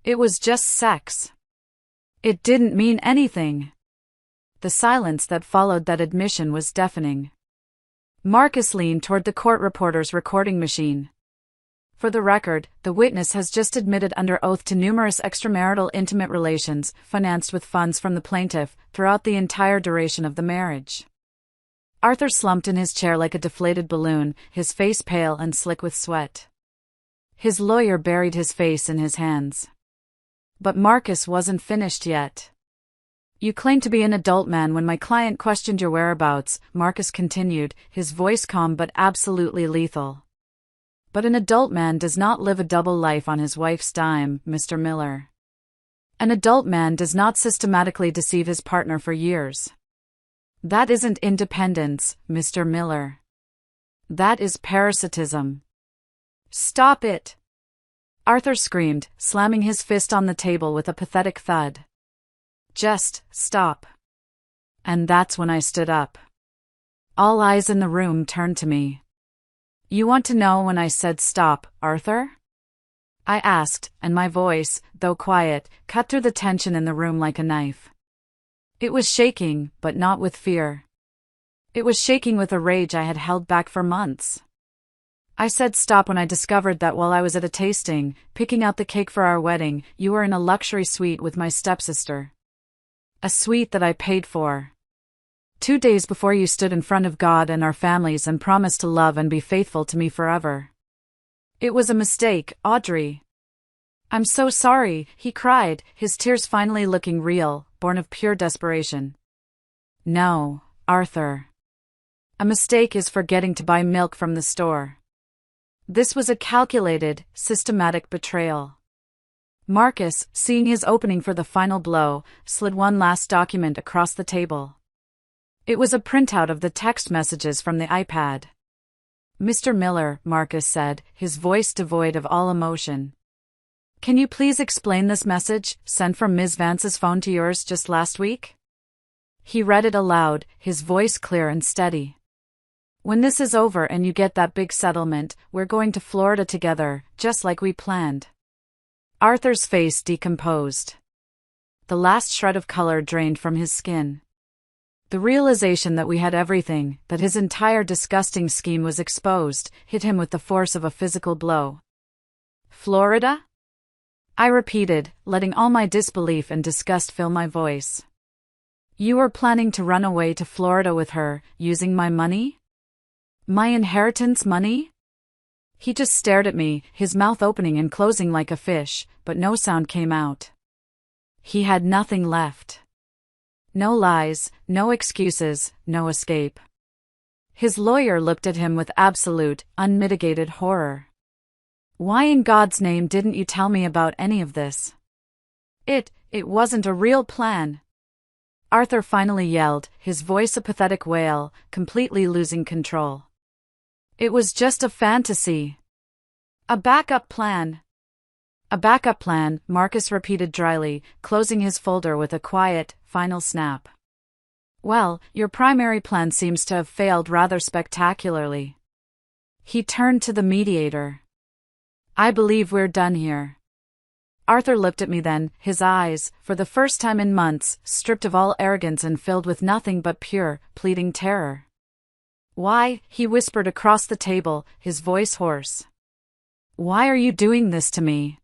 It was just sex. It didn't mean anything. The silence that followed that admission was deafening. Marcus leaned toward the court reporter's recording machine. For the record, the witness has just admitted under oath to numerous extramarital intimate relations, financed with funds from the plaintiff, throughout the entire duration of the marriage. Arthur slumped in his chair like a deflated balloon, his face pale and slick with sweat. His lawyer buried his face in his hands. But Marcus wasn't finished yet. You claimed to be an adult man when my client questioned your whereabouts, Marcus continued, his voice calm but absolutely lethal. But an adult man does not live a double life on his wife's dime, Mr. Miller. An adult man does not systematically deceive his partner for years. That isn't independence, Mr. Miller. That is parasitism. Stop it! Arthur screamed, slamming his fist on the table with a pathetic thud. Just stop. And that's when I stood up. All eyes in the room turned to me. You want to know when I said stop, Arthur? I asked, and my voice, though quiet, cut through the tension in the room like a knife. It was shaking, but not with fear. It was shaking with a rage I had held back for months. I said stop when I discovered that while I was at a tasting, picking out the cake for our wedding, you were in a luxury suite with my stepsister. A suite that I paid for. 2 days before you stood in front of God and our families and promised to love and be faithful to me forever. It was a mistake, Audrey. I'm so sorry, he cried, his tears finally looking real, born of pure desperation. No, Arthur. A mistake is forgetting to buy milk from the store. This was a calculated, systematic betrayal. Marcus, seeing his opening for the final blow, slid one last document across the table. It was a printout of the text messages from the iPad. Mr. Miller, Marcus said, his voice devoid of all emotion. Can you please explain this message, sent from Ms. Vance's phone to yours just last week? He read it aloud, his voice clear and steady. When this is over and you get that big settlement, we're going to Florida together, just like we planned. Arthur's face decomposed. The last shred of color drained from his skin. The realization that we had everything, that his entire disgusting scheme was exposed, hit him with the force of a physical blow. Florida? I repeated, letting all my disbelief and disgust fill my voice. You were planning to run away to Florida with her, using my money? My inheritance money? He just stared at me, his mouth opening and closing like a fish, but no sound came out. He had nothing left. No lies, no excuses, no escape. His lawyer looked at him with absolute, unmitigated horror. Why in God's name didn't you tell me about any of this? It wasn't a real plan. Arthur finally yelled, his voice a pathetic wail, completely losing control. It was just a fantasy. A backup plan. A backup plan, Marcus repeated dryly, closing his folder with a quiet, final snap. Well, your primary plan seems to have failed rather spectacularly. He turned to the mediator. I believe we're done here. Arthur looked at me then, his eyes, for the first time in months, stripped of all arrogance and filled with nothing but pure, pleading terror. Why, he whispered across the table, his voice hoarse. Why are you doing this to me?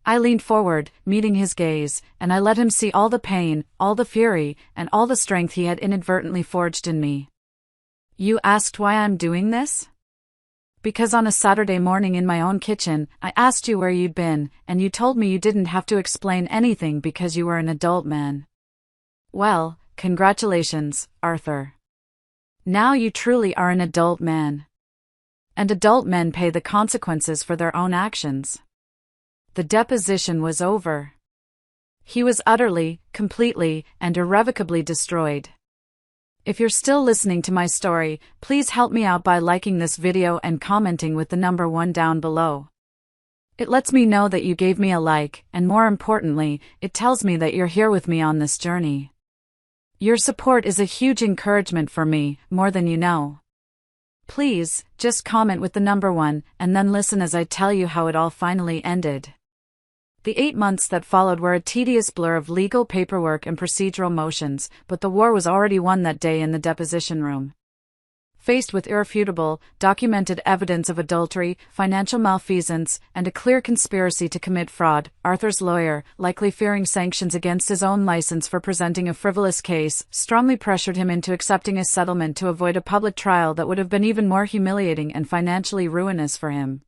I leaned forward, meeting his gaze, and I let him see all the pain, all the fury, and all the strength he had inadvertently forged in me. You asked why I'm doing this? Because on a Saturday morning in my own kitchen, I asked you where you'd been, and you told me you didn't have to explain anything because you were an adult man. Well, congratulations, Arthur. Now you truly are an adult man. And adult men pay the consequences for their own actions. The deposition was over. He was utterly, completely, and irrevocably destroyed. If you're still listening to my story, please help me out by liking this video and commenting with the number 1 down below. It lets me know that you gave me a like, and more importantly, it tells me that you're here with me on this journey. Your support is a huge encouragement for me, more than you know. Please, just comment with the number 1, and then listen as I tell you how it all finally ended. The 8 months that followed were a tedious blur of legal paperwork and procedural motions, but the war was already won that day in the deposition room. Faced with irrefutable, documented evidence of adultery, financial malfeasance, and a clear conspiracy to commit fraud, Arthur's lawyer, likely fearing sanctions against his own license for presenting a frivolous case, strongly pressured him into accepting a settlement to avoid a public trial that would have been even more humiliating and financially ruinous for him.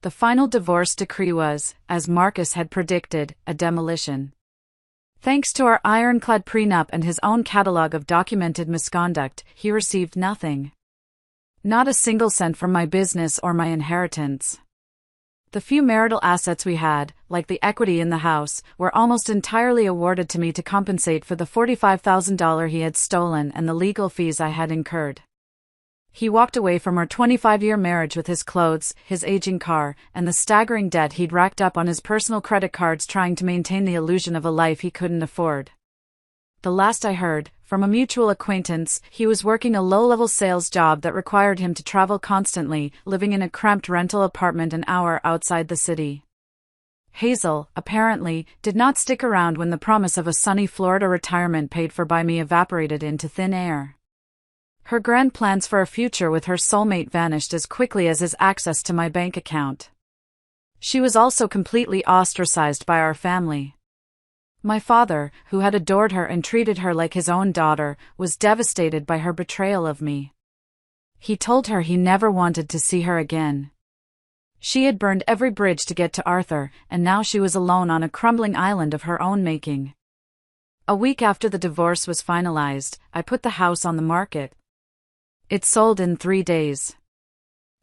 The final divorce decree was, as Marcus had predicted, a demolition. Thanks to our ironclad prenup and his own catalog of documented misconduct, he received nothing. Not a single cent from my business or my inheritance. The few marital assets we had, like the equity in the house, were almost entirely awarded to me to compensate for the $45,000 he had stolen and the legal fees I had incurred. He walked away from our 25-year marriage with his clothes, his aging car, and the staggering debt he'd racked up on his personal credit cards trying to maintain the illusion of a life he couldn't afford. The last I heard, from a mutual acquaintance, he was working a low-level sales job that required him to travel constantly, living in a cramped rental apartment an hour outside the city. Hazel, apparently, did not stick around when the promise of a sunny Florida retirement paid for by me evaporated into thin air. Her grand plans for a future with her soulmate vanished as quickly as his access to my bank account. She was also completely ostracized by our family. My father, who had adored her and treated her like his own daughter, was devastated by her betrayal of me. He told her he never wanted to see her again. She had burned every bridge to get to Arthur, and now she was alone on a crumbling island of her own making. A week after the divorce was finalized, I put the house on the market. It sold in 3 days.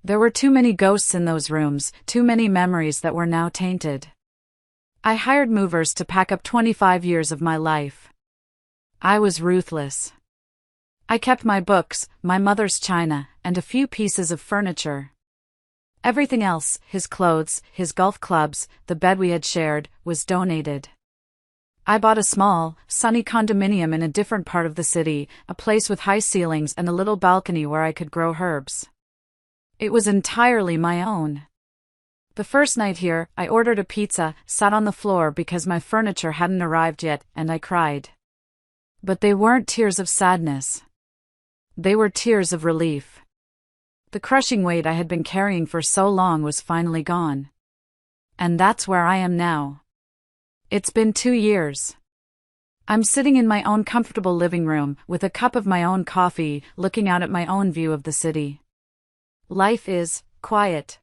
There were too many ghosts in those rooms, too many memories that were now tainted. I hired movers to pack up 25 years of my life. I was ruthless. I kept my books, my mother's china, and a few pieces of furniture. Everything else, his clothes, his golf clubs, the bed we had shared, was donated. I bought a small, sunny condominium in a different part of the city, a place with high ceilings and a little balcony where I could grow herbs. It was entirely my own. The first night here, I ordered a pizza, sat on the floor because my furniture hadn't arrived yet, and I cried. But they weren't tears of sadness. They were tears of relief. The crushing weight I had been carrying for so long was finally gone. And that's where I am now. It's been 2 years. I'm sitting in my own comfortable living room, with a cup of my own coffee, looking out at my own view of the city. Life is quiet.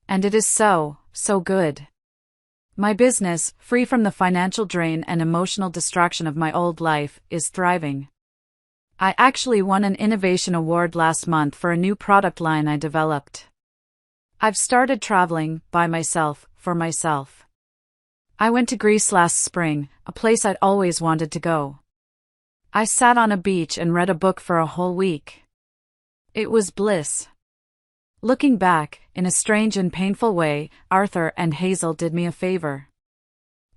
And it is so good. My business, free from the financial drain and emotional distraction of my old life, is thriving. I actually won an innovation award last month for a new product line I developed. I've started traveling, by myself, for myself. I went to Greece last spring, a place I'd always wanted to go. I sat on a beach and read a book for a whole week. It was bliss. Looking back, in a strange and painful way, Arthur and Hazel did me a favor.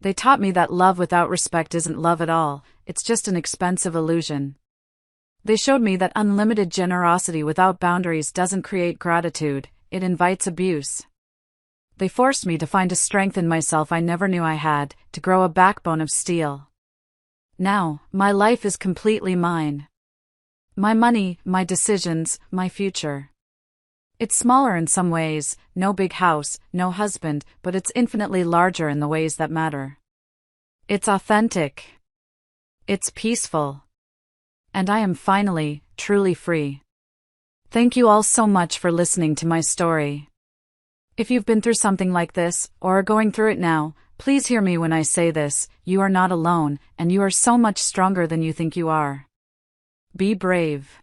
They taught me that love without respect isn't love at all, it's just an expensive illusion. They showed me that unlimited generosity without boundaries doesn't create gratitude, it invites abuse. They forced me to find a strength in myself I never knew I had, to grow a backbone of steel. Now, my life is completely mine. My money, my decisions, my future. It's smaller in some ways, no big house, no husband, but it's infinitely larger in the ways that matter. It's authentic. It's peaceful. And I am finally, truly free. Thank you all so much for listening to my story. If you've been through something like this, or are going through it now, please hear me when I say this: you are not alone, and you are so much stronger than you think you are. Be brave.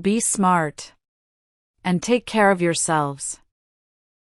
Be smart. And take care of yourselves.